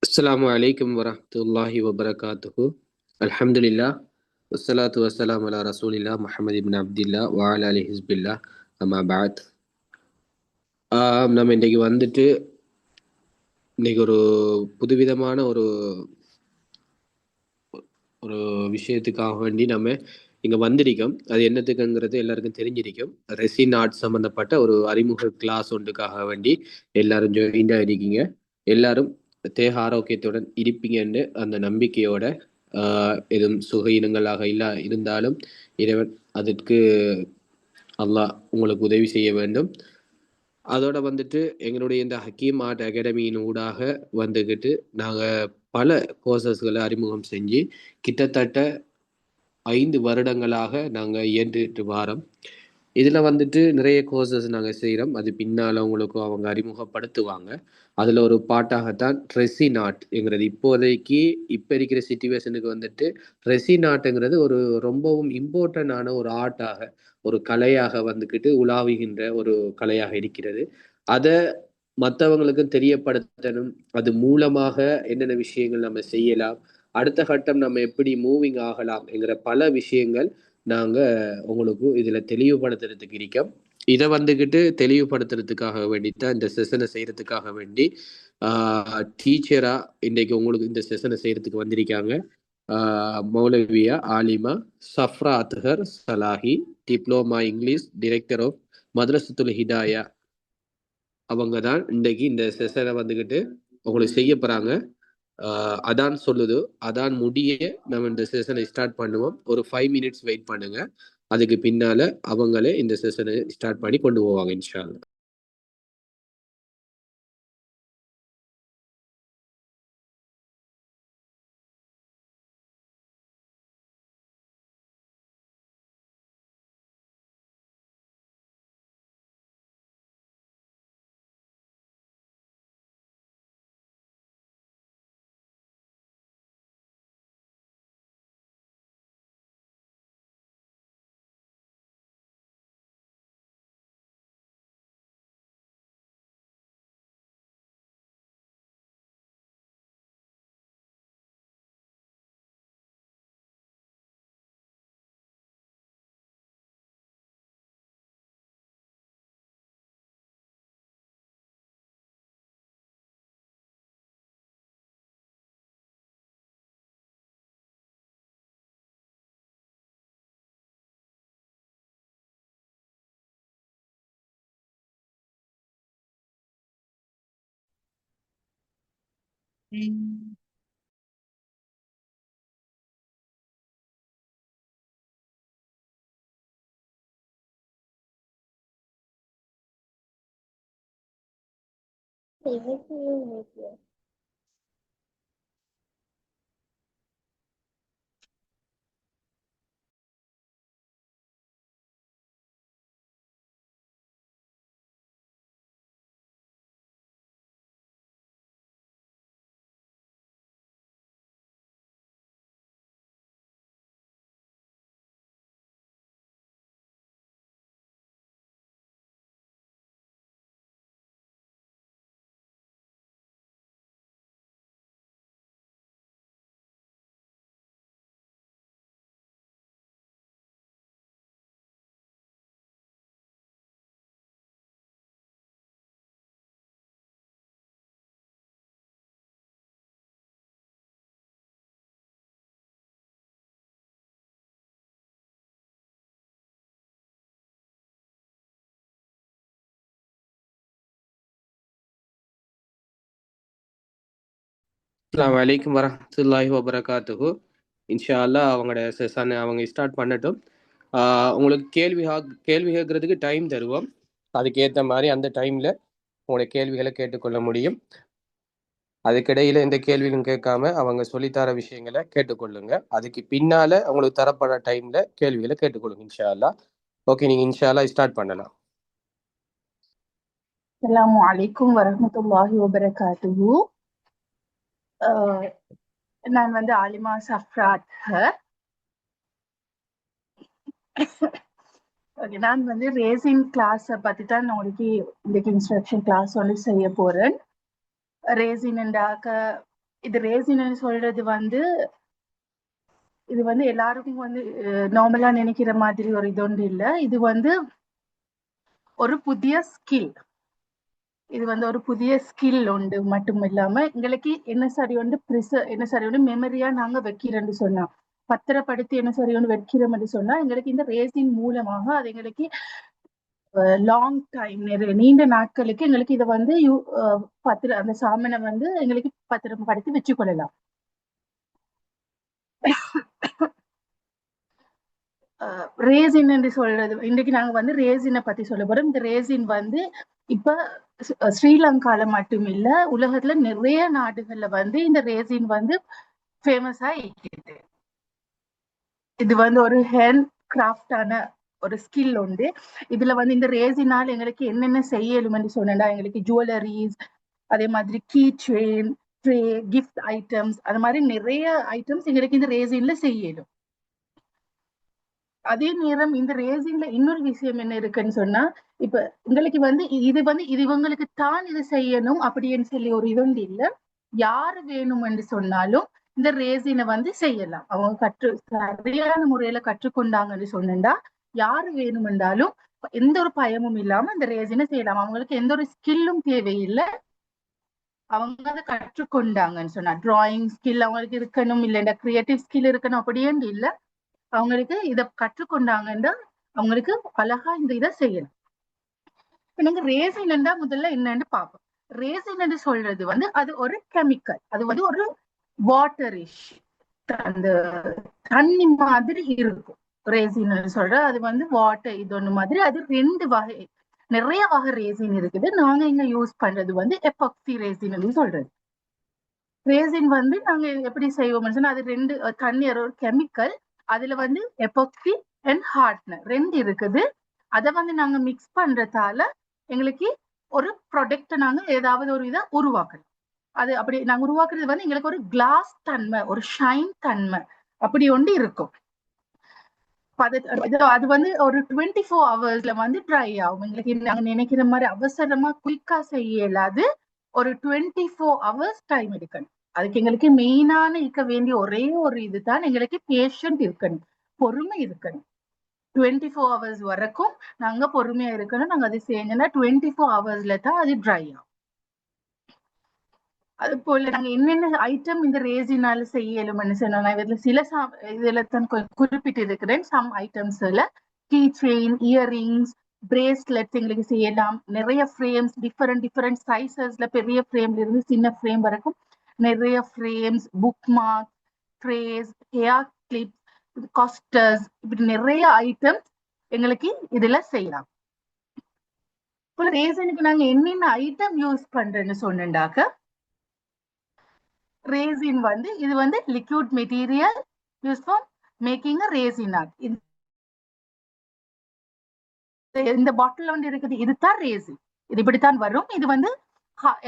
அஸ்ஸலாமு அலைக்கும் வரஹ்மத்துல்லாஹி வபரகாத்துஹு. அல்ஹம்துலில்லாஹ் வஸ்ஸலாத்து வஸ்ஸலாமு அலா ரசூலில்லாஹ் முஹம்மது இப்னு அப்துல்லாஹ் வ அலா ஆலிஹி ஹிஸ்பில்லாஹ் அம்மா பஅத். நம்ம இன்னைக்கு ஒரு புதுவிதமான ஒரு ஒரு விஷயத்துக்காக வேண்டி நம்ம இங்க வந்திருக்கோம். அது என்னத்துக்குங்கிறது எல்லாருக்கும் தெரிஞ்சிருக்கும். ரெசின் ஆர்ட் சம்பந்தப்பட்ட ஒரு அறிமுக கிளாஸ் ஒன்றுக்காக வேண்டி எல்லாரும் ஜாயின்டா இருக்கீங்க. எல்லாரும் தேக ஆரோக்கியத்துடன் இருப்பீங்கன்னு அந்த நம்பிக்கையோட எதுவும் சுகையினங்களாக இருந்தாலும் இறைவன் அதற்கு அல்லாஹ் உங்களுக்கு உதவி செய்ய வேண்டும். அதோட எங்களுடைய இந்த ஹக்கீம் ஆர்ட் அகாடமியின் ஊடாக நாங்கள் பல கோர்சஸ்களை அறிமுகம் செஞ்சு கிட்டத்தட்ட 5 வருடங்களாக நாங்கள் இயன்றுட்டு வாரோம். இதில் நிறைய கோர்சஸ் நாங்கள் செய்கிறோம். அது பின்னால் உங்களுக்கு அவங்க அறிமுகப்படுத்துவாங்க. அதில் ஒரு பாட்டாகத்தான் ரெசின் ஆர்ட்ங்கிறது இப்போதைக்கு இப்போ இருக்கிற சிச்சுவேஷனுக்கு ரெசின் ஆர்ட்ங்கிறது ஒரு ரொம்பவும் இம்பார்ட்டண்டான ஒரு ஆர்ட்டாக, ஒரு கலையாக உலாவுகின்ற ஒரு கலையாக இருக்கிறது. அதை மற்றவங்களுக்கும் தெரியப்படுத்தணும். அது மூலமாக என்னென்ன விஷயங்கள் நம்ம செய்யலாம், அடுத்த கட்டம் நம்ம எப்படி மூவிங் ஆகலாம் என்கிற பல விஷயங்கள் நாங்க உங்களுக்கு இதுல தெளிவுபடுத்துறதுக்கு இருக்கோம். இதை தெளிவுபடுத்துறதுக்காக வேண்டித்தான் இந்த செஷனை செய்யறதுக்காக வேண்டி டீச்சரா இன்னைக்கு உங்களுக்கு இந்த செஷனை செய்யறதுக்கு வந்திருக்காங்க மௌலவியா ஆலிமா Safra Athhar Salahi, diploma English, director of Madrasathul Hidaya. அவங்க தான் இன்றைக்கு இந்த செஷனை உங்களுக்கு செய்ய போறாங்க. அதான் சொல்லுது. அதான் முடிய நம்ம இந்த செஷனை ஸ்டார்ட் பண்ணுவோம். ஒரு 5 மினிட்ஸ் வெயிட் பண்ணுங்க. அதுக்கு பின்னால அவங்களே இந்த செஷனை ஸ்டார்ட் பண்ணி கொண்டு போவாங்க இன்ஷா அல்லாஹ். அஸ்ஸலாமு அலைக்கும் வரஹ்மத்துல்லாஹி வபரகாத்துஹு. இன்ஷா அல்லாஹ் அவங்களோட செஷனை அவங்க ஸ்டார்ட் பண்ணட்டும். உங்களுக்கு கேள்வி கேட்கறதுக்கு டைம் தருவோம். அதுக்கேற்ற மாதிரி அந்த டைம்ல உங்களுடைய கேள்விகளை கேட்டுக்கொள்ள முடியும். அதுக்கிடையில எந்த கேள்வியும் கேட்காம அவங்க சொல்லித்தர விஷயங்களை கேட்டுக்கொள்ளுங்க. அதுக்கு பின்னால உங்களுக்கு தரப்படுற டைம்ல கேள்விகளை கேட்டுக்கொள்ளுங்க இன்ஷா அல்லாஹ். ஓகே, நீங்க இன்ஷா அல்லாஹ் ஸ்டார்ட் பண்ணலாம். அஸ்ஸலாமு அலைக்கும் வரஹ்மத்துல்லாஹி வபரகாத்துஹு. நான் ஆலிமா சஃப்ரா அத்ஹர். நான் ரேசிங் கிளாஸ் பத்தி தான் உங்களுக்கு இன்றைக்கு இன்ஸ்ட்ரக்ஷன் கிளாஸ் செய்ய போறேன். ரேசின் என்றாக்க இது ரேசின்னு சொல்றது வந்து இது வந்து எல்லாருக்கும் வந்து நார்மலா நினைக்கிற மாதிரி ஒரு இது ஒன்று இல்ல. இது வந்து ஒரு புதிய ஸ்கில். இது வந்து ஒரு புதிய ஸ்கில் உண்டு மட்டும் இல்லாம எங்களுக்கு என்ன சரி வந்து என்ன சரி வந்து மெமரியா நாங்க வைக்கிறோம்னு சொன்னா பத்திரப்படுத்தி என்ன சரி ஒன்று வைக்கிறோம்னு சொன்னா எங்களுக்கு இந்த ரேசின் மூலமாக அது எங்களுக்கு லாங் டைம் நீண்ட நாட்களுக்கு எங்களுக்கு இதை வந்து அந்த சாமனை வந்து எங்களுக்கு பத்திரப்படுத்தி வச்சுக்கொள்ளலாம். ரேசின் என்று சொல்றது இன்னைக்கு நாங்க வந்து ரேசினை பத்தி சொல்ல போறோம். இந்த ரேசின் வந்து இப்ப ஸ்ரீலங்கால மட்டும் இல்ல உலகத்துல நிறைய நாடுகள்ல வந்து இந்த ரேசின் வந்து ஃபேமஸா இருக்குது. இது வந்து ஒரு ஹேண்ட் கிராஃப்டான ஒரு ஸ்கில் உண்டு. இதுல வந்து இந்த ரேசினால் எங்களுக்கு என்னென்ன செய்யலும்னு சொன்னா எங்களுக்கு ஜுவல்லரிஸ், அதே மாதிரி key chain, tray, gift items, அது மாதிரி நிறைய ஐட்டம்ஸ் எங்களுக்கு இந்த ரேசின்ல செய்யலும். அதே நேரம் இந்த ரேசிங்ல இன்னொரு விஷயம் என்ன இருக்குன்னு சொன்னா இப்ப உங்களுக்கு வந்து இது இவங்களுக்கு தான் இது செய்யணும் அப்படின்னு சொல்லி ஒரு இது இல்ல. யாரு வேணும் என்று சொன்னாலும் இந்த ரேசினை வந்து செய்யலாம். அவங்க சரியான முறையில கற்றுக்கொண்டாங்கன்னு சொன்னா யாரு வேணும் என்றாலும் எந்த ஒரு பயமும் இல்லாம இந்த ரேசினை செய்யலாம். அவங்களுக்கு எந்த ஒரு ஸ்கில்லும் தேவையில்லை. அவங்க அதை கற்றுக்கொண்டாங்கன்னு சொன்னா டிராயிங் ஸ்கில் அவங்களுக்கு இருக்கணும், இல்லைன்னா கிரியேட்டிவ் ஸ்கில் இருக்கணும் அப்படின்னு இல்லை. அவங்களுக்கு இத கற்றுக்கொண்டாங்கன்னா அவங்களுக்கு அழகா இந்த இதை செய்யலாம். நீங்க ரேசின் என்றா முதல்ல என்னன்னு பார்ப்போம். ரேசின் என்று சொல்றது வந்து அது ஒரு கெமிக்கல். அது வந்து ஒரு வாட்டரிஷ், அந்த தண்ணி மாதிரி இருக்கும். ரேசின் சொல்ற அது வந்து வாட்டர் இது ஒண்ணு மாதிரி. அது 2 வகை, நிறைய வகை ரேசின் இருக்குது. நாங்க இங்க யூஸ் பண்றது வந்து எபாக்சி ரேசின் சொல்றது. ரேசின் வந்து நாங்க எப்படி செய்வோம்னு சொன்னா அது 2 தண்ணீர் ஒரு கெமிக்கல். அதுல வந்து எபாக்சி அண்ட் ஹார்ட்னர் 2 இருக்குது. அதை வந்து நாங்க மிக்ஸ் பண்றதால எங்களுக்கு ஒரு ப்ராடக்ட் நாங்க ஏதாவது ஒரு இதை உருவாக்கணும். அது அப்படி நாங்க உருவாக்குறது வந்து எங்களுக்கு ஒரு கிளாஸ் தன்மை, ஒரு ஷைன் தன்மை அப்படி ஒன்று இருக்கும். அது வந்து ஒரு 24 ஹவர்ஸ்ல வந்து ட்ரை ஆகும். எங்களுக்கு நாங்க நினைக்கிற மாதிரி அவசரமா குயிக்கா செய்ய இயலாது. ஒரு 24 ஹவர்ஸ் டைம் எடுக்கணும். அதுக்கு எங்களுக்கு மெயினான இருக்க வேண்டிய ஒரே ஒரு இதுதான் எங்களுக்கு பேஷண்ட் இருக்கணும், பொறுமை இருக்கணும். 24 ஹவர்ஸ் வரைக்கும் நாங்க பொறுமையா இருக்கணும். நாங்க அது செஞ்சோம்னா 24 ஹவர்ஸ்ல தான் அது ட்ரை ஆகும். அது போல நாங்க என்னென்ன ஐட்டம் இந்த ரேசினால செய்யலும்னு சொன்னா இதுல சில இதுல தான் குறிப்பிட்டு இருக்கிறேன். சம் ஐட்டம்ஸ்ல கீ செயின், இயர்ரிங்ஸ், பிரேஸ்லெட்ஸ் எங்களுக்கு செய்யலாம். நிறைய ஃப்ரேம்ஸ், டிஃபரெண்ட் சைசஸ்ல, பெரிய ஃப்ரேம்ல இருந்து சின்ன ஃப்ரேம் வரைக்கும் நிறைய frames, book mark, trays, hair clips, coasters, இப்படி நிறைய ஐட்டம்ஸ் எங்களுக்கு இதுல செய்யலாம். ரேசினுக்கு நாங்க என்னென்ன ஐட்டம் யூஸ் பண்றேன்னு சொன்னாக்க ரேசின் வந்து இது வந்து liquid material use for making a raisin art. இந்த பாட்டில் வந்து இருக்குது, இதுதான் ரேசின். இது இப்படித்தான் வரும். இது வந்து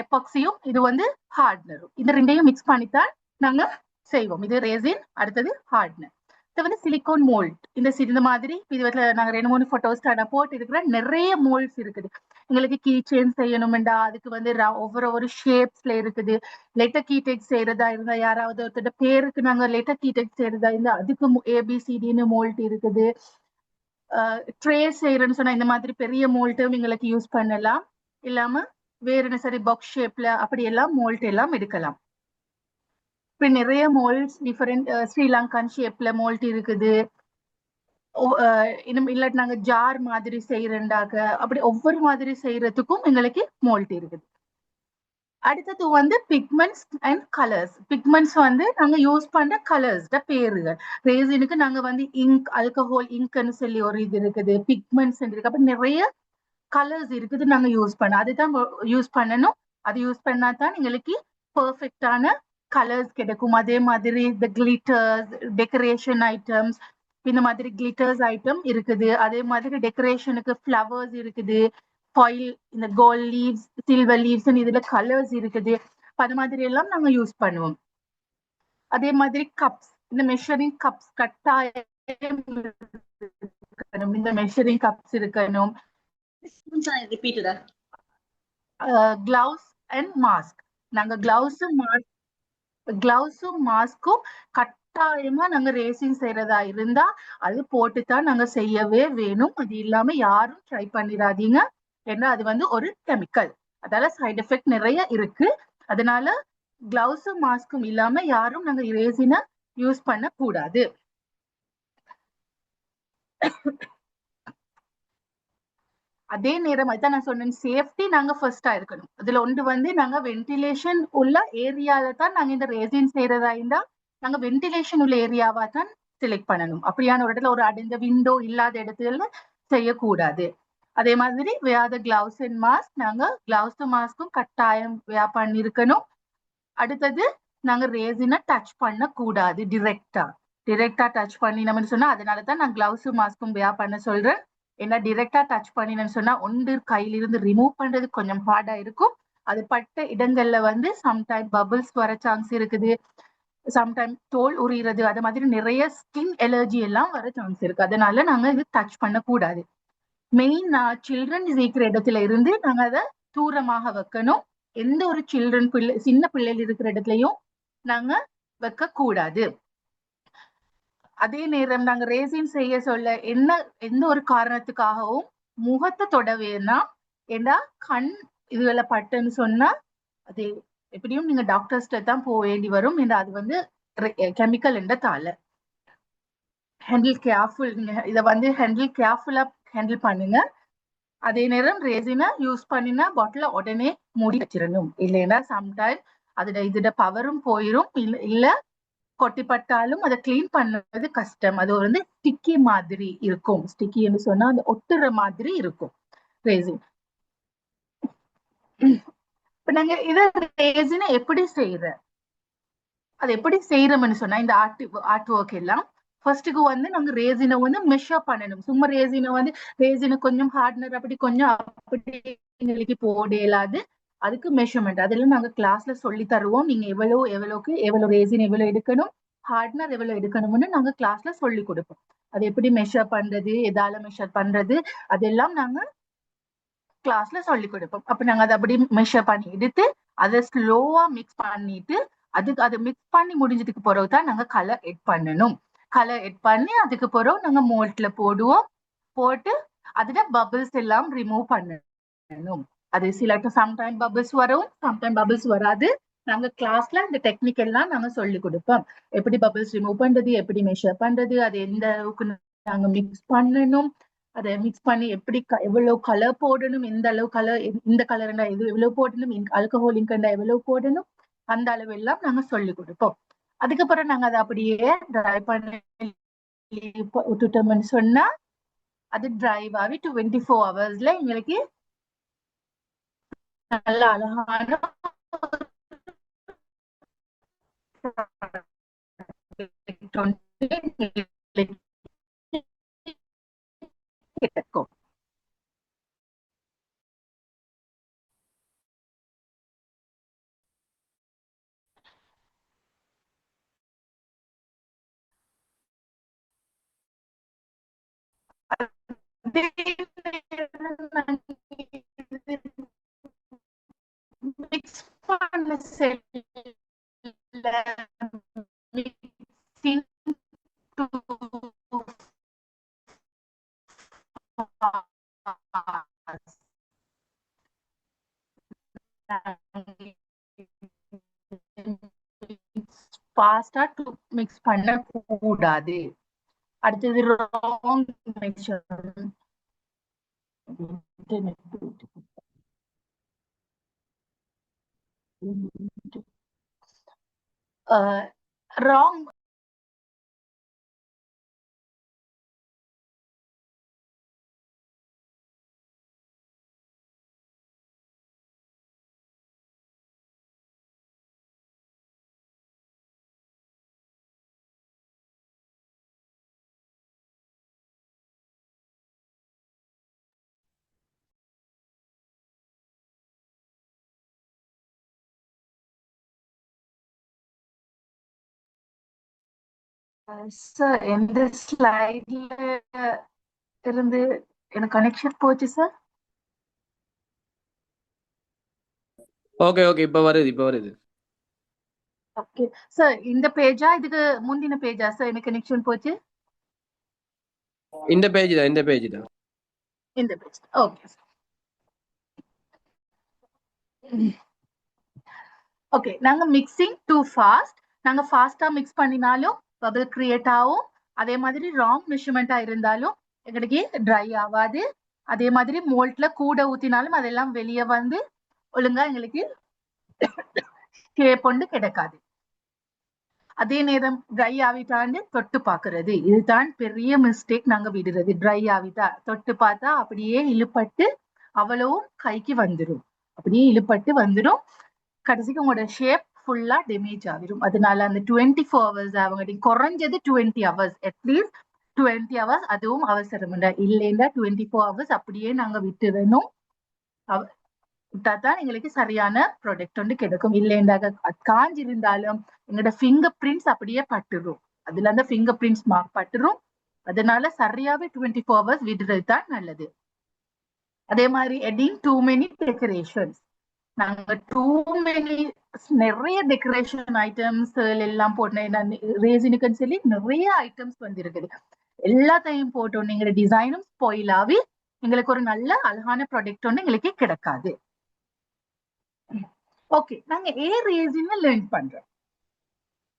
எபாக்சியும் இது வந்து ஹார்ட்னரும், இந்த ரெண்டையும் மிக்ஸ் பண்ணித்தான் நாங்க செய்வோம். இது ரேசின், அடுத்தது ஹார்ட்னர். இது வந்து சிலிகான் மோல்ட். இந்த மாதிரி இதுல நாங்க 2-3 போட்டோஸ் போட்டு இருக்கிற நிறைய மோல்ட்ஸ் இருக்குது. எங்களுக்கு கீ செயின் செய்யணும்டா அதுக்கு வந்து ஒவ்வொரு ஷேப்ஸ்ல இருக்குது. லெட்டர் கீடெக்ஸ் செய்யறதா இருந்தா, யாராவது ஒருத்தர் பேருக்கு நாங்க லெட்டர் கீடெக்ஸ் செய்யறதா இருந்தா அதுக்கு ABCDன்னு மோல்ட் இருக்குது. ட்ரே செய்யறேன்னு சொன்னா இந்த மாதிரி பெரிய மோல்ட்டும் எங்களுக்கு யூஸ் பண்ணலாம். இல்லாம வேற என்ன சரி பாக்ஸ் ஷேப்ல அப்படி எல்லாம் மோல்ட் எல்லாம் எடுக்கலாம். இப்ப நிறைய மோல்ட்ஸ் டிஃபரெண்ட் ஸ்ரீலங்கன் ஷேப்ல மோல்ட் இருக்குது. இன்னும் இல்லாட்டி நாங்க ஜார் மாதிரி செய்யறேன்டாக்க அப்படி ஒவ்வொரு மாதிரி செய்யறதுக்கும் எங்களுக்கு மோல்ட் இருக்குது. அடுத்தது வந்து பிக்மெண்ட்ஸ் அண்ட் கலர்ஸ். பிக்மெண்ட்ஸ் வந்து நாங்க யூஸ் பண்ற கலர்ஸ் பேருகள். ரேசினுக்கு நாங்க வந்து இங்க், ஆல்கஹால் இங்க்னு சொல்லி ஒரு இது இருக்குது, பிக்மெண்ட்ஸ் இருக்கு. அப்ப நிறைய கலர்ஸ் இருக்குது நாங்க யூஸ் பண்ண. அதுதான் யூஸ் பண்ணணும். அது யூஸ் பண்ணா தான் எங்களுக்கு பெர்ஃபெக்டான கலர்ஸ் கிடைக்கும். அதே மாதிரி இந்த கிளிட்டர்ஸ், டெக்கரேஷன் ஐட்டம்ஸ், இந்த மாதிரி கிளிட்டர்ஸ் ஐட்டம் இருக்குது. அதே மாதிரி டெக்கரேஷனுக்கு ஃப்ளவர்ஸ் இருக்குது, ஃபாயில், இந்த கோல்ட் லீவ்ஸ், சில்வர் லீவ்ஸ், இதுல கலர்ஸ் இருக்குது. அது மாதிரி எல்லாம் நாங்க யூஸ் பண்ணுவோம். அதே மாதிரி கப்ஸ், இந்த மெஷரிங் கப்ஸ் கட்டாயம் இருக்கணும். இந்த மெஷரிங் கப்ஸ் இருக்கணும். Gloves and mask. நாங்க கிளவுஸ் மாஸ்க் கிளவுஸும் மாஸ்க்கும் கட்டாயமா நாங்க ரேசிங் செய்யறதா இருந்தா அது போட்டுத்தான் நாங்க செய்யவே வேணும். அது இல்லாம யாரும் ட்ரை பண்ணிடாதீங்க. ஏன்னா அது வந்து ஒரு கெமிக்கல், அதால சைடு எஃபெக்ட் நிறைய இருக்கு. அதனால கிளவுஸும் மாஸ்க்கும் இல்லாம யாரும் நாங்க ரேசினை யூஸ் பண்ண கூடாது. அதே நேரம் அதான் நான் சொன்னேன், சேஃப்டி நாங்க ஃபர்ஸ்டா இருக்கணும். அதுல ஒன்று வந்து நாங்க வென்டிலேஷன் உள்ள ஏரியால தான் நாங்க இந்த ரேசின் செய்யறதா இருந்தா நாங்க வென்டிலேஷன் உள்ள ஏரியாவா தான் செலக்ட் பண்ணணும். அப்படியான ஒரு இடத்துல ஒரு அடைந்த விண்டோ இல்லாத இடத்துல செய்யக்கூடாது. அதே மாதிரி வேற கிளவுஸ் அண்ட் மாஸ்க், நாங்க கிளவுஸும் மாஸ்க்கும் கட்டாயம் வேர் பண்ணிருக்கணும். அடுத்தது நாங்க ரேசினை டச் பண்ண கூடாது. டிரெக்டா டச் பண்ணினோம்னு சொன்னா, அதனாலதான் நான் கிளவுஸும் மாஸ்க்கும் வேர் பண்ண சொல்றேன். ஏன்னா டிரெக்டா டச் பண்ணினேன்னு சொன்னா ஒன்று கையிலிருந்து ரிமூவ் பண்றது கொஞ்சம் ஹார்டா இருக்கும். அது பட்ட இடங்கள்ல வந்து சம்டைம் பபிள்ஸ் வர சான்ஸ் இருக்குது, சம்டைம் தோல் உரிகிறது, அது மாதிரி நிறைய ஸ்கின் அலர்ஜி எல்லாம் வர சான்ஸ் இருக்கு. அதனால நாங்க இது டச் பண்ண கூடாது. மெயின் சில்ட்ரன் இருக்கிற இடத்துல இருந்து நாங்க அதை தூரமாக வைக்கணும். எந்த ஒரு சில்ட்ரன் சின்ன பிள்ளைகள் இருக்கிற இடத்துலயும் நாங்க வைக்க கூடாது. அதே நேரம் நாங்க ரேசின் செய்ய சொல்ல எந்த ஒரு காரணத்துக்காகவும் முகத்தை தொட வேணாம். ஏன்னா கண் இதுல பட்டுன்னு சொன்னா அது எப்படியும் நீங்க டாக்டர்ஸ்ட தான் போக வேண்டி வரும். ஏன்னா அது வந்து கெமிக்கல் என்ற தால ஹேண்டில் கேர்ஃபுல். இதை வந்து கேர்ஃபுல்லா ஹேண்டில் பண்ணுங்க. அதே நேரம் ரேசினை யூஸ் பண்ணினா பாட்டில உடனே மூடி வச்சிடணும். இல்லைன்னா சம்டைம் இதோட பவரும் போயிரும். இல்ல கொட்டிப்பட்டாலும் அதை கிளீன் பண்ணது கஷ்டம். அது வந்து ஸ்டிக்கி மாதிரி இருக்கும். ஸ்டிக்கின்னு சொன்னா அது ஒட்டுற மாதிரி இருக்கும் ரேசின். இப்ப நாங்க இதை ரேசினை எப்படி செய்யற, அது எப்படி செய்யறோம்னு சொன்னா இந்த ஆர்ட் ஒர்க் எல்லாம் ஃபர்ஸ்ட்டுக்கு வந்து நாங்க ரேசினை வந்து மெஷர் பண்ணணும். சும்மா ரேசினை கொஞ்சம் ஹார்ட்னர் அப்படி கொஞ்சம் அப்படி எங்களுக்கு போட இயலாது. அதுக்கு மெஷர்மெண்ட் அதெல்லாம் நாங்க கிளாஸ்ல சொல்லி தருவோம். நீங்க எவ்வளவு ரேசின் எவ்வளவு எடுக்கணும், ஹார்ட்னர் எவ்வளவு எடுக்கணும்னு நாங்க கிளாஸ்ல சொல்லி கொடுப்போம். அது எப்படி மெஷர் பண்றது, எதால மெஷர் பண்றது, அதெல்லாம் நாங்க கிளாஸ்ல சொல்லி கொடுப்போம். அப்ப நாங்க அதை அப்படி மெஷர் பண்ணி எடுத்து அதை ஸ்லோவா மிக்ஸ் பண்ணிட்டு அதை மிக்ஸ் பண்ணி முடிஞ்சதுக்கு பிறகுதான் நாங்க கலர் எட் பண்ணணும். கலர் எட் பண்ணி அதுக்கு பிறகு நாங்க மோல்ட்ல போடுவோம். போட்டு அதுல பபிள்ஸ் எல்லாம் ரிமூவ் பண்ணணும். அது சில சம்டைம் பபிள்ஸ் வரும், சம்டைம் பபிள்ஸ் வராது. நாங்க கிளாஸ்ல இந்த டெக்னிக் எல்லாம் நாங்க சொல்லி கொடுப்போம். எப்படி பபிள்ஸ் ரிமூவ் பண்றது, எப்படி மெஷர் பண்றது, அது எந்த அளவுக்கு நாங்க மிக்ஸ் பண்ணணும், அதை மிக்ஸ் பண்ணி எப்படி எவ்வளவு கலர் போடணும், எந்த அளவு கலர், இந்த கலர்னா எவ்வளவு போடணும், ஆல்கஹால் இங்கண்டா எவ்வளவு போடணும், அந்த அளவு எல்லாம் நாங்க சொல்லி கொடுப்போம். அதுக்கப்புறம் நாங்க அதை அப்படியே ட்ரை பண்ணி விட்டுட்டோம்னு சொன்னா அது டிரைவ் ஆகி 24 ஹவர்ஸ்ல எங்களுக்கு நல்ல அழகான கிடைக்கும். மிக்ஸ் பண்ண செல்ல மிக்சிங் ஃபாஸ்டா மிக்ஸ் பண்ண கூடாது. அடுத்தது ராங் மெஷர் ராங் சார் எந்த ஸ்லைட்ல இருந்து எனக்கு கனெக்ஷன் போச்சு சார்? ஓகே ஓகே, இப்ப வருது. ஓகே சார், இந்த பேஜா இதுக்கு முந்தின பேஜா சார் எனக்கு கனெக்ஷன் போச்சு? இந்த பேஜ் தான், இந்த பேஜ் தான். இந்த பேஜ். Okay okay. நாங்க மிக்சிங் டூ ஃபாஸ்ட். நாங்க ஃபாஸ்டா மிக்ஸ் பண்ணினாலும் பபிள் கிரியேட் ஆகும். அதே மாதிரி ராங் மெஷர்மெண்டா இருந்தாலும் எங்களுக்கு ட்ரை ஆகாது. அதே மாதிரி மோல்ட்ல கூட ஊத்தினாலும் அதெல்லாம் வெளியே வந்து ஒழுங்கா எங்களுக்கு ஷேப் கொண்டு கிடைக்காது. அதே நேரம் ட்ரை ஆவிட்டாண்டு தொட்டு பாக்குறது, இதுதான் பெரிய மிஸ்டேக் நாங்க விடுறது. ட்ரை ஆவிட்டா தொட்டு பார்த்தா அப்படியே இழுப்பட்டு அவ்வளவும் கைக்கு வந்துடும். அப்படியே இழுப்பட்டு வந்துடும். கடைசிக்கு உங்களோட ஷேப் ஃபுல்லா டேமேஜ் ஆகிடும். அதனால அந்த 24 ஹவர்ஸ் அவங்க குறைஞ்சது 20 ஹவர்ஸ், அட்லீஸ்ட் 20 ஹவர்ஸ், அதுவும் அவசரம் இல்லைன்னா 24 ஹவர்ஸ் அப்படியே நாங்க விட்டுறணும். விட்டாதான் எங்களுக்கு சரியான ப்ராடக்ட் வந்து கிடைக்கும். இல்லைண்டாக காஞ்சிருந்தாலும் எங்களோட ஃபிங்கர் பிரிண்ட்ஸ் அப்படியே பட்டுரும். அதுல அந்த ஃபிங்கர் பிரிண்ட்ஸ் மார்க் பட்டுரும். அதனால சரியாவே 24 ஹவர்ஸ் விடுறது தான் நல்லது. அதே மாதிரி எடிங் டூ மெனி டெக்கரேஷன்ஸ். நாங்க டூ மெனி நிறைய டெக்கரேஷன் ஐட்டம்ஸ் எல்லாம் போட்டேன். ரேசினுக்குன்னு சொல்லி நிறைய ஐட்டம்ஸ் வந்து இருக்குது. எல்லாத்தையும் போட்டோம் எங்களோட டிசைனும் ஸ்பாயில் ஆகி எங்களுக்கு ஒரு நல்ல அழகான ப்ராடக்ட் ஒன்று எங்களுக்கு கிடைக்காது. ஓகே, நாங்க ஏ ரேசின லேர்ன் பண்றோம்.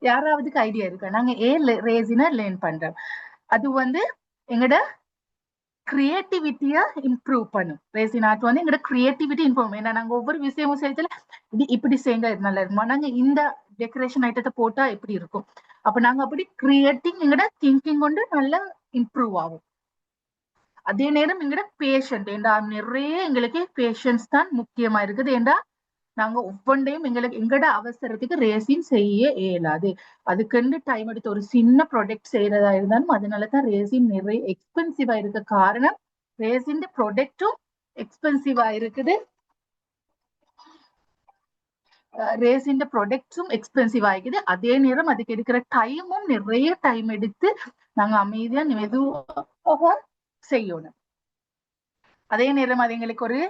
யாராவதுக்கு ஐடியா இருக்கா? நாங்க ஏ ரேசின லேர்ன் பண்றோம். அது வந்து எங்கட கிரியேட்டிவிட்டிய இம்ப்ரூவ் பண்ணும். ரேசின் ஆர்ட் வந்து எங்கட கிரியேட்டிவிட்டி இம்ப்ரூவ். ஏன்னா நாங்க ஒவ்வொரு விஷயமும் செய்யறதுல இது இப்படி செஞ்சா நல்லா இருக்குமா, நாங்க இந்த டெக்கரேஷன் ஐட்டத்தை போட்டா எப்படி இருக்கும், அப்ப நாங்க அப்படி கிரியேட்டிங் எங்கட திங்கிங் கொண்டு நல்லா இம்ப்ரூவ் ஆகும். அதே நேரம் எங்கட பேஷண்ட் ஏண்டா நிறைய எங்களுக்கு பேஷன்ஸ் தான் முக்கியமா இருக்குது. ஏண்டா நாங்க ஒவ்வொன்றையும் எங்கட அவசரத்துக்கு ரேசிங் செய்ய இயலாது. அதுக்குன்னு டைம் எடுத்து ஒரு சின்ன ப்ராடக்ட் செய்யறதா இருந்தாலும் அதனாலதான் ரேசிங் நிறைய எக்ஸ்பென்சிவா இருக்க காரணம். ரேசின் ப்ராடக்டும் எக்ஸ்பென்சிவா இருக்குது. ரேசின் ப்ராடக்ட்ஸும் எக்ஸ்பென்சிவ் ஆகிக்குது. அதே நேரம் அதுக்கு எடுக்கிற டைமும் நிறைய டைம் எடுத்து நாங்க அமைதியா மெதுவாக செய்யணும். அதே நேரம் அது எங்களுக்கு ஒரு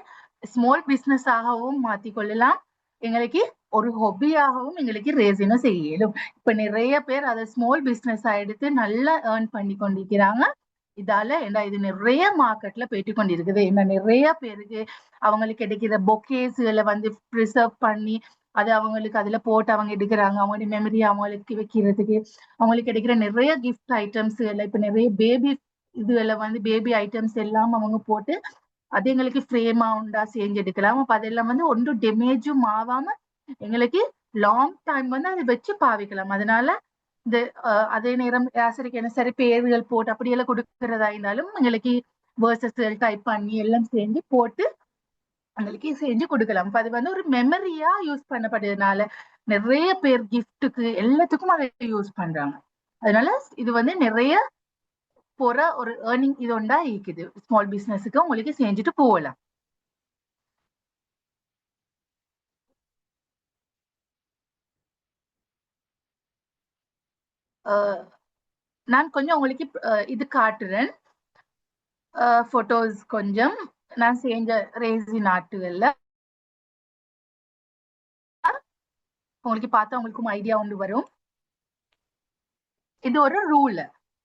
ஸ்மால் பிசினஸ் ஆகவும் மாத்திக்கொள்ளலாம். எங்களுக்கு ஒரு ஹொபியாகவும் எங்களுக்கு ரேசின செய்யலும். இப்ப நிறைய பேர் அதை ஸ்மால் பிசினஸ் எடுத்து நல்லா ஏர்ன் பண்ணி கொண்டிருக்கிறாங்க. இதால இது நிறைய மார்க்கெட்ல போயிட்டு கொண்டிருக்குது. என்ன நிறைய பேருக்கு அவங்களுக்கு கிடைக்கிற பொக்கேஸ்களை வந்து ப்ரிசர்வ் பண்ணி அது அவங்களுக்கு அதுல போட்டு அவங்க எடுக்கிறாங்க. அவங்களுடைய மெமரி அவங்களுக்கு வைக்கிறதுக்கு அவங்களுக்கு கிடைக்கிற நிறைய கிஃப்ட் ஐட்டம்ஸ் எல்லாம் இப்ப நிறைய பேபி இதுல வந்து பேபி ஐட்டம்ஸ் எல்லாம் அவங்க போட்டு அது எங்களுக்கு ஃப்ரேமா உண்டா செஞ்சு எடுக்கலாம். அப்ப அதெல்லாம் வந்து ஒன்றும் டேமேஜும் ஆகாம எங்களுக்கு லாங் டைம் வந்து அதை வச்சு பாவிக்கலாம். அதனால இந்த அதே நேரம் ஆசிரியருக்கு என்ன சரி பேர்கள் போட்டு அப்படியெல்லாம் கொடுக்கறதா இருந்தாலும் எங்களுக்கு வேர்சஸ்கள் டைப் பண்ணி எல்லாம் செஞ்சு போட்டு எங்களுக்கு செஞ்சு கொடுக்கலாம். அது வந்து ஒரு மெமரியா யூஸ் பண்ணப்படுறதுனால நிறைய பேர் கிஃப்ட்டுக்கு எல்லாத்துக்கும் அதை யூஸ் பண்றாங்க. அதனால இது வந்து நிறைய போற ஒரு ஏர்னிங் இது ஒன்றா இருக்குது. ஸ்மால் பிசினஸுக்கு உங்களுக்கு செஞ்சுட்டு போகலாம். நான் கொஞ்சம் உங்களுக்கு இது காட்டுறேன். போட்டோஸ் கொஞ்சம் நான் செஞ்ச ரேசி நாட்டுகள்ல உங்களுக்கு பார்த்தா உங்களுக்கும் ஐடியா ஒன்று வரும். இது ஒரு ரூல்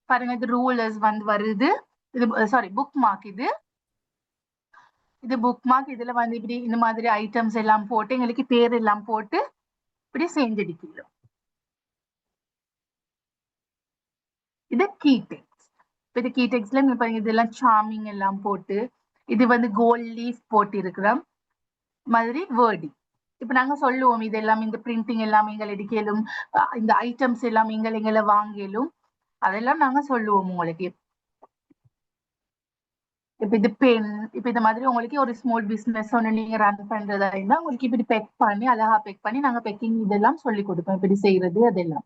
பாருங்க. இது ரூலர்ஸ் வந்து வருது. இது சாரி புக் மார்க். இது புக் மார்க். இதுல வந்து இப்படி இந்த மாதிரி ஐட்டம்ஸ் எல்லாம் போட்டு எங்களுக்கு பேர் எல்லாம் போட்டு இப்படி செஞ்சடிக்கிறோம். இது கீடெக்ஸ். இது கீடெக்ஸ்ல பாருங்க இதெல்லாம் சார்மிங் எல்லாம் போட்டு இது வந்து கோல்ட் லீஃப் போட்டு இருக்கிற மாதிரி வேர்டிங். இப்ப நாங்க சொல்லுவோம் இதெல்லாம் இந்த பிரிண்டிங் எல்லாம் எங்களை எடுக்கலும் இந்த ஐட்டம்ஸ் எல்லாம் எங்களை வாங்கலும் அதெல்லாம் நாங்க சொல்லுவோம் உங்களுக்கு. இப்ப இது பென் இப்ப இந்த மாதிரி உங்களுக்கு ஒரு ஸ்மால் பிசினஸ் ஒன்று நீங்க ரன் பண்றதா இருந்தா உங்களுக்கு இப்படி பெக் பண்ணி அழகா பெக் பண்ணி நாங்க பெக்கிங் இதெல்லாம் சொல்லி கொடுப்போம் இப்படி செய்யறது. அதெல்லாம்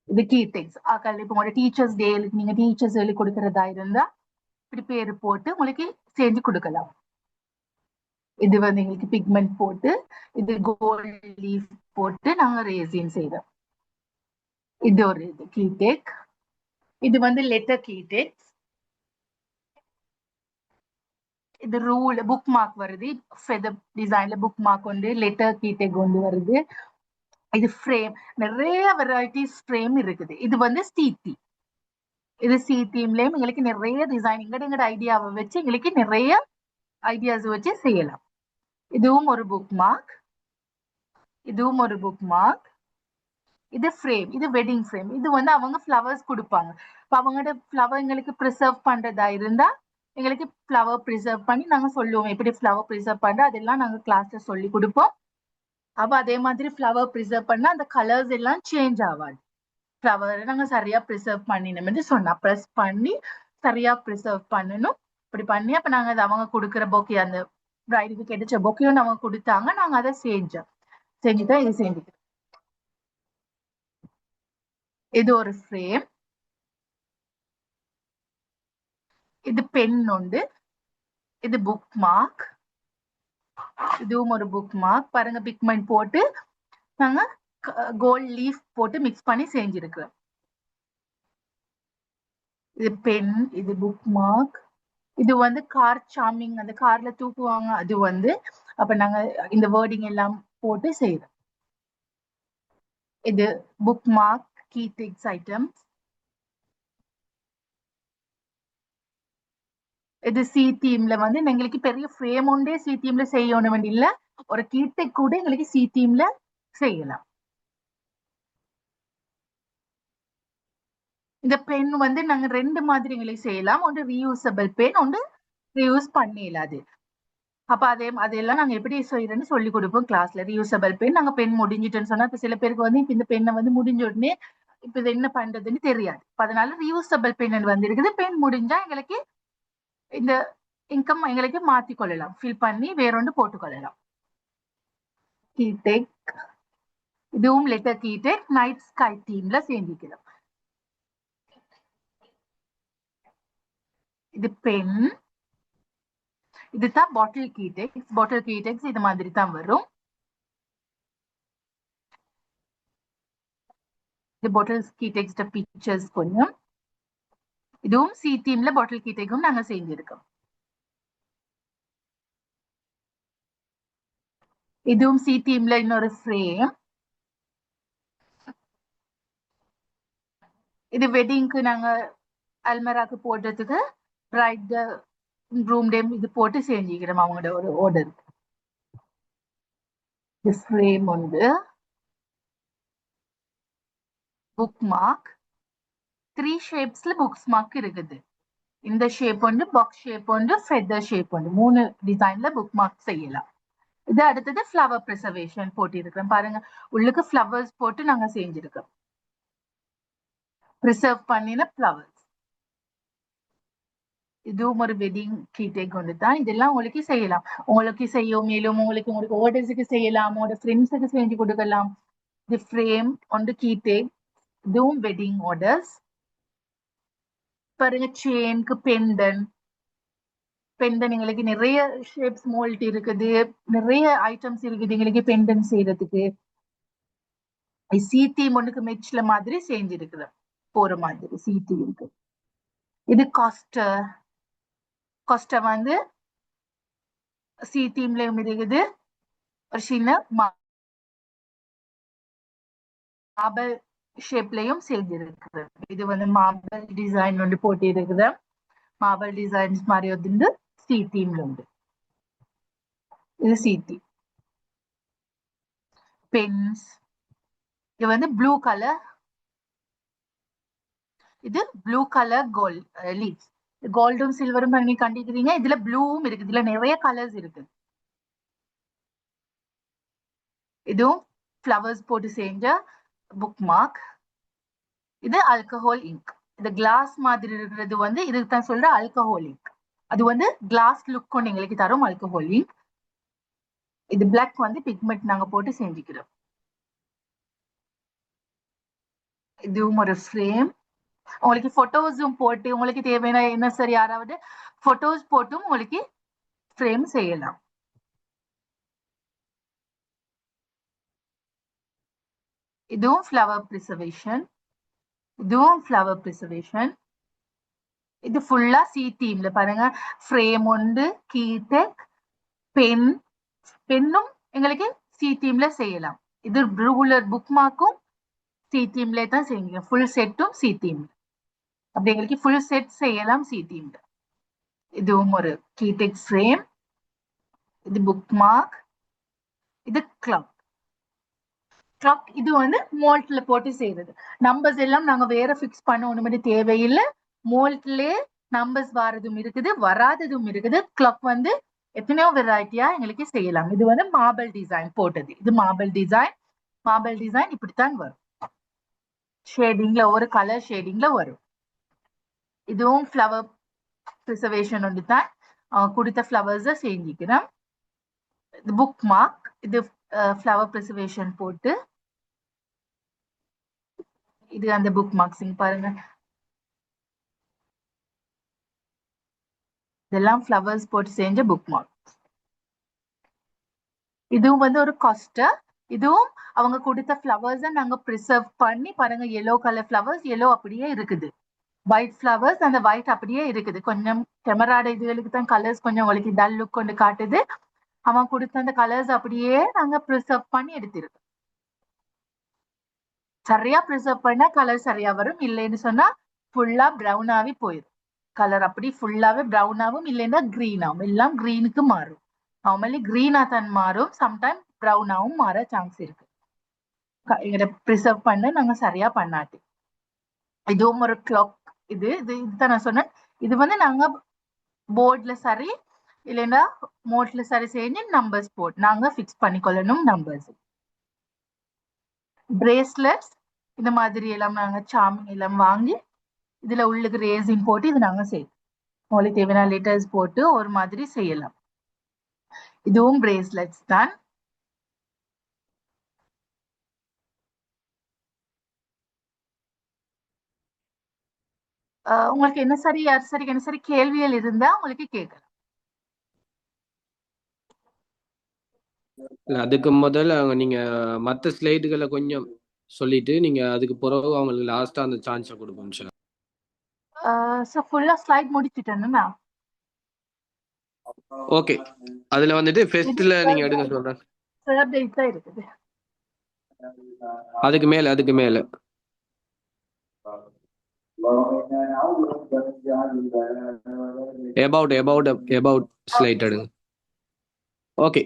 இது கீடெக்ஸ். இப்ப உங்களோட டீச்சர்ஸ் டேலுக்கு நீங்க டீச்சர்ஸ் சொல்லி கொடுக்கறதா இருந்தா இப்படி பேரு போட்டு உங்களுக்கு செஞ்சு கொடுக்கலாம். இது வந்து எங்களுக்கு பிக்மெண்ட் போட்டு இது கோல்ட் லீஃப் போட்டு நாங்க ரேசின் செய்யறோம். இது ஒரு இது கீடெக். இது வந்து லெட்டர் கீடெக்ஸ். இது ரூல் புக் மார்க் வருது. ஃபெதர் டிசைன்ல புக் மார்க் உண்டு. லெட்டர் கீடெக் கொண்டு வருது. இது ஃப்ரேம், நிறைய வெரைட்டிஸ் ஃப்ரேம் இருக்குது. இது வந்து சி தீம். இது சி தீம்லயும் எங்களுக்கு நிறைய டிசைன் எங்கட ஐடியாவை வச்சு எங்களுக்கு நிறைய ஐடியாஸ் வச்சு செய்யலாம். இதுவும் ஒரு புக் மார்க், இதுவும் ஒரு புக் மார்க். இது ஃப்ரேம், இது வெட்டிங் ஃப்ரேம். இது வந்து அவங்க ஃப்ளவர்ஸ் கொடுப்பாங்க. இப்போ அவங்களோட ஃப்ளவர் எங்களுக்கு ப்ரிசர்வ் பண்றதா இருந்தா எங்களுக்கு ஃப்ளவர் ப்ரிசர்வ் பண்ணி நாங்க சொல்லுவோம் எப்படி ஃப்ளவர் ப்ரிசர்வ் பண்ற அதெல்லாம் நாங்க கிளாஸ்ல சொல்லி கொடுப்போம். அப்ப அதே மாதிரி ஃப்ளவர் ப்ரிசர்வ் பண்ணா அந்த கலர்ஸ் எல்லாம் சேஞ்ச் ஆகாது. ஃப்ளவர் நாங்க சரியா ப்ரிசர்வ் பண்ணினோம்னு சொன்னா ப்ரெஸ் பண்ணி சரியா ப்ரிசர்வ் பண்ணணும். இப்படி பண்ணி அப்ப நாங்க அதை அவங்க கொடுக்குற பொக்கே, அந்த பிரைடுக்கு கிடைச்ச பொக்கையும் அவங்க கொடுத்தாங்க, நாங்க அதை செஞ்சுதான் இது செஞ்சுக்கிறோம். இது ஒரு ஃப்ரேம், இது பென் உண்டு, இது புக் மார்க், இதுவும் ஒரு புக் மார்க். பாருங்க பிக்மெண்ட் போட்டு நாங்க கோல்ட் லீஃப் போட்டு மிக்ஸ் பண்ணி செஞ்சிருக்கிறோம். இது பென், இது புக் மார்க். இது வந்து கார் சார்மிங், அந்த கார்ல தூக்குவாங்க அது வந்து. அப்ப நாங்க இந்த வேர்டிங் எல்லாம் போட்டு செய்யறோம். இது book mark key tags items. இது சி தீம்ல வந்து எங்களுக்கு பெரிய ஃப்ரேம் ஒன்றே சி தீம்ல செய்யணும் வேண்டிய இல்ல, ஒரு கீட்டை கூட எங்களுக்கு சி தீம்ல செய்யலாம். இந்த பென் வந்து நாங்க ரெண்டு மாதிரி எங்களுக்கு செய்யலாம். ஒன்று ரீயூசபிள் பென், ஒன்று ரீயூஸ் பண்ணிடலாது. அப்ப அதெல்லாம் நாங்க எப்படி செய்யறோம்னு சொல்லி கொடுப்போம் கிளாஸ்ல. ரீயூசபிள் பென் நாங்க பென் முடிஞ்சிட்டோன்னு சொன்னா இப்ப சில பேருக்கு வந்து இப்ப இந்த பெண்ணை வந்து முடிஞ்ச உடனே இப்ப இது என்ன பண்றதுன்னு தெரியாது. அதனால ரீயூசபிள் பென் வந்து இருக்குது. பென் முடிஞ்சா எங்களுக்கு இந்த இன்கம் எங்களுக்கு மாத்தி கொள்ளலாம், ஃபில் பண்ணி வேறொன்று போட்டுக்கொள்ளலாம். கீடெக், இதுவும் லெட்டர் கீடெக் நைட் ஸ்கை தீம்ல சேர்ந்திக்கலாம். இது பென், இதுதான் பாட்டில் கீடெக்ஸ். பாட்டில் கீடெக்ஸ் இது மாதிரி தான் வரும். இது பாட்டில் கீடெக்ஸ் பிக்சர்ஸ் கொஞ்சம். இதுவும் சி தீம்ல பாட்டில் கீடெக்கும் நாங்க செஞ்சிருக்கோம். இதுவும் சி தீம்ல இன்னொரு ஃப்ரேம். இது வெட்டிங்க்கு நாங்க அல்மராக்கு போடுறதுக்கு பிரைட் ரூம் டேம் இது போட்டு செஞ்சுக்கிறோம் அவங்களோட ஒரு ஆர்டர். இது ஃப்ரேம் வந்து புக் மார்க். 3 ஷேப்ஸ்ல புக்ஸ் மார்க் இருக்குது. இந்த ஷேப் ஒன்று, பாக்ஸ் ஷேப் ஒன்று, ஃபெதர் ஷேப் ஒன்று, 3 டிசைன்ல புக் மார்க் செய்யலாம். இது அடுத்தது ஃப்ளவர் ப்ரிசர்வேஷன் போட்டிருக்கிறோம். பாருங்க உள்ளுக்கு ஃப்ளவர்ஸ் போட்டு நாங்க செஞ்சிருக்கோம். ப்ரிசர்வ் பண்ணின ஃப்ளவர்ஸ். இதுவும் ஒரு வெட்டிங் கீடெக் ஒன்று தான். இதெல்லாம் உங்களுக்கு செய்யலாம். உங்களுக்கு செய்யும், மேலும் உங்களுக்கு ஆர்டர்ஸுக்கு செய்யலாம், உங்களோட ஃப்ரெண்ட்ஸுக்கு செஞ்சு கொடுக்கலாம். இது ஃப்ரேம் ஒன்று கீடெக், இதுவும் வெட்டிங் ஆர்டர்ஸ். பாருங்க செயினுக்கு பெண்டன் எங்களுக்கு நிறைய ஷேப்ஸ் மோல்ட் இருக்குது, நிறைய ஐட்டம்ஸ் இருக்குது எங்களுக்கு பெண்டன் செய்யறதுக்கு. சி தீம் ஒண்ணுக்கு மெச்ல மாதிரி செஞ்சிருக்குது போற மாதிரி சி தீமுக்கு. இது காஸ்டர் வந்து சி தீம்லயும் இருக்குது. ஒரு சின்ன மார்பிள் ஷேப்லயும் செஞ்சிருக்குது. இது வந்து மார்பிள் டிசைன் வந்து போட்டி இருக்குது. மார்பிள் டிசைன்ஸ் மாதிரி வந்து சி தீம்ல உண்டு. இது சி தீம். பென்ஸ், இது வந்து ப்ளூ கலர். இது ப்ளூ கலர் கோல்ட் லீவ்ஸ். கோல்டும் சில்வரும் பண்ணி கண்டிக்கிறீங்க. இதுல ப்ளூவும் இருக்கு, இதுல நிறைய கலர்ஸ் இருக்கு. இதுவும் ஃப்ளவர்ஸ் போட்டு செஞ்ச புக் மார்க். இது ஆல்கஹால் இங்க். இது கிளாஸ் மாதிரி இருக்கிறது வந்து இதுக்கு தான் சொல்ற ஆல்கஹால் இங்க். அது வந்து கிளாஸ் லுக் கொண்டு எங்களுக்கு தரும் ஆல்கஹால் இங்க். இது பிளாக் வந்து பிக்மெண்ட் நாங்க போட்டு செஞ்சுக்கிறோம். இதுவும் ஒரு ஃப்ரேம். உங்களுக்கு போட்டோஸும் போட்டு உங்களுக்கு தேவையான என்ன சரி யாராவது போட்டோஸ் போட்டும் உங்களுக்கு ஃப்ரேம் செய்யலாம். இதுவும் ஃப்ளவர் ப்ரிசர்வேஷன், இதுவும் ஃப்ளவர் ப்ரிசர்வேஷன். இது ஃபுல்லா சி தீம்ல பாருங்க. ஃப்ரேம் உண்டு, கீடெக், பென்னும் எங்களுக்கு சி தீம்ல செய்யலாம். இது ரூலர் புக் மார்க்கும் சி தீம்ல தான் செய்யுங்க. ஃபுல் செட்டும் சி தீம். அப்படி எங்களுக்கு ஃபுல் செட் செய்யலாம் சி தீம். இதுவும் ஒரு கீடெக்ஸ் ஃப்ரேம். இது புக் மார்க். இது கிளாக். கிளாக் இது வந்து மோல்ட்ல போட்டு செய்யறது. நம்பர்ஸ் எல்லாம் நாங்க வேற ஃபிக்ஸ் பண்ண தேவையில்லை. மோல்ட்லயே நம்பர்ஸ் வரதும் இருக்குது, வராததும் இருக்குது. கிளாக் வந்து எத்தனையோ வெரைட்டியா எங்களுக்கு செய்யலாம். இது வந்து மார்பிள் டிசைன் போட்டது. இது மார்பிள் டிசைன். மார்பிள் டிசைன் இப்படித்தான் வரும். ஷேடிங்ல ஒரு கலர் ஷேடிங்ல வரும். இதுவும் ஃப்ளவர் ப்ரிசர்வேஷன் வந்து தான் கொடுத்த ஃப்ளவர்ஸை செஞ்சுக்கிறோம். இது புக் மார்க். இது ஃப்ளவர் ப்ரிசர்வேஷன் போட்டு இது அந்த புக் மார்க்ஸிங் பாருங்க. இதெல்லாம் ஃப்ளவர்ஸ் போட்டு செஞ்ச புக் மார்க். இதுவும் வந்து ஒரு காஸ்டர். இதுவும் அவங்க கொடுத்த ஃப்ளவர்ஸை நாங்க ப்ரிசர்வ் பண்ணி பாருங்க. எல்லோ கலர் ஃப்ளவர்ஸ் எல்லோ அப்படியே இருக்குது. ஒயிட் ஃப்ளவர்ஸ் அந்த ஒயிட் அப்படியே இருக்குது. கொஞ்சம் கேமராட இதுகளுக்கு தான் கலர்ஸ் கொஞ்சம் உங்களுக்கு டல் லுக் கொண்டு காட்டுது. அவன் கொடுத்த அந்த கலர்ஸ் அப்படியே நாங்க ப்ரிசர்வ் பண்ணி எடுத்திருக்கோம். சரியா ப்ரிசர்வ் பண்ணா கலர் சரியா வரும். இல்லைன்னு சொன்னா ஃபுல்லா ப்ரௌனாவே போயிடும். கலர் அப்படி ஃபுல்லாவே ப்ரௌனாவும் இல்லைன்னா கிரீனாவும். எல்லாம் கிரீனுக்கு மாறும். நார்மலி கிரீனா தான் மாறும். சம்டைம் ப்ரௌனாவும் மாற சான்ஸ் இருக்கு. எங்கிட்ட ப்ரிசர்வ் பண்ண நாங்க சரியா பண்ணாட்டி. இதுவும் ஒரு கிளாக். இது இது இதுதான் நான் சொன்னேன். இது வந்து நாங்க போர்ட்ல சரி இல்லைன்னா மோட்ல சரி செஞ்சு நம்பர்ஸ் போட்டு நாங்க ஃபிக்ஸ் பண்ணிக்கொள்ளணும் நம்பர்ஸ். பிரேஸ்லெட்ஸ் இந்த மாதிரி எல்லாம் நாங்க சாம் எல்லாம் வாங்கி இதுல உள்ளுக்கு ரேசிங் போட்டு இது நாங்க செய்யலாம். உங்களுக்கு தேவையான லெட்டர்ஸ் போட்டு ஒரு மாதிரி செய்யலாம். இதுவும் பிரேஸ்லெட்ஸ் தான். உங்களுக்கு என்ன சரி யார் சரி என்ன சரி கேள்விகள் இருந்தா உங்களுக்கு கேட்கலாம். இல்ல அதுக்கு முதல்ல நீங்க மற்ற ஸ்லைடுகளை கொஞ்சம் சொல்லிட்டு நீங்க அதுக்கு பிறகு அவங்களுக்கு லாஸ்டா அந்த சான்ஸை கொடுப்போம் சார். ஃபுல்லா ஸ்லைட் முடிச்சிட்டேன்னா ஓகே. அதுல வந்துட்டு ஃபெஸ்ட்ல நீங்க எடுங்க சொல்றேன். தான் இருக்குது. அதுக்கு மேல about ஸ்லைட் எடுங்க. ஓகே.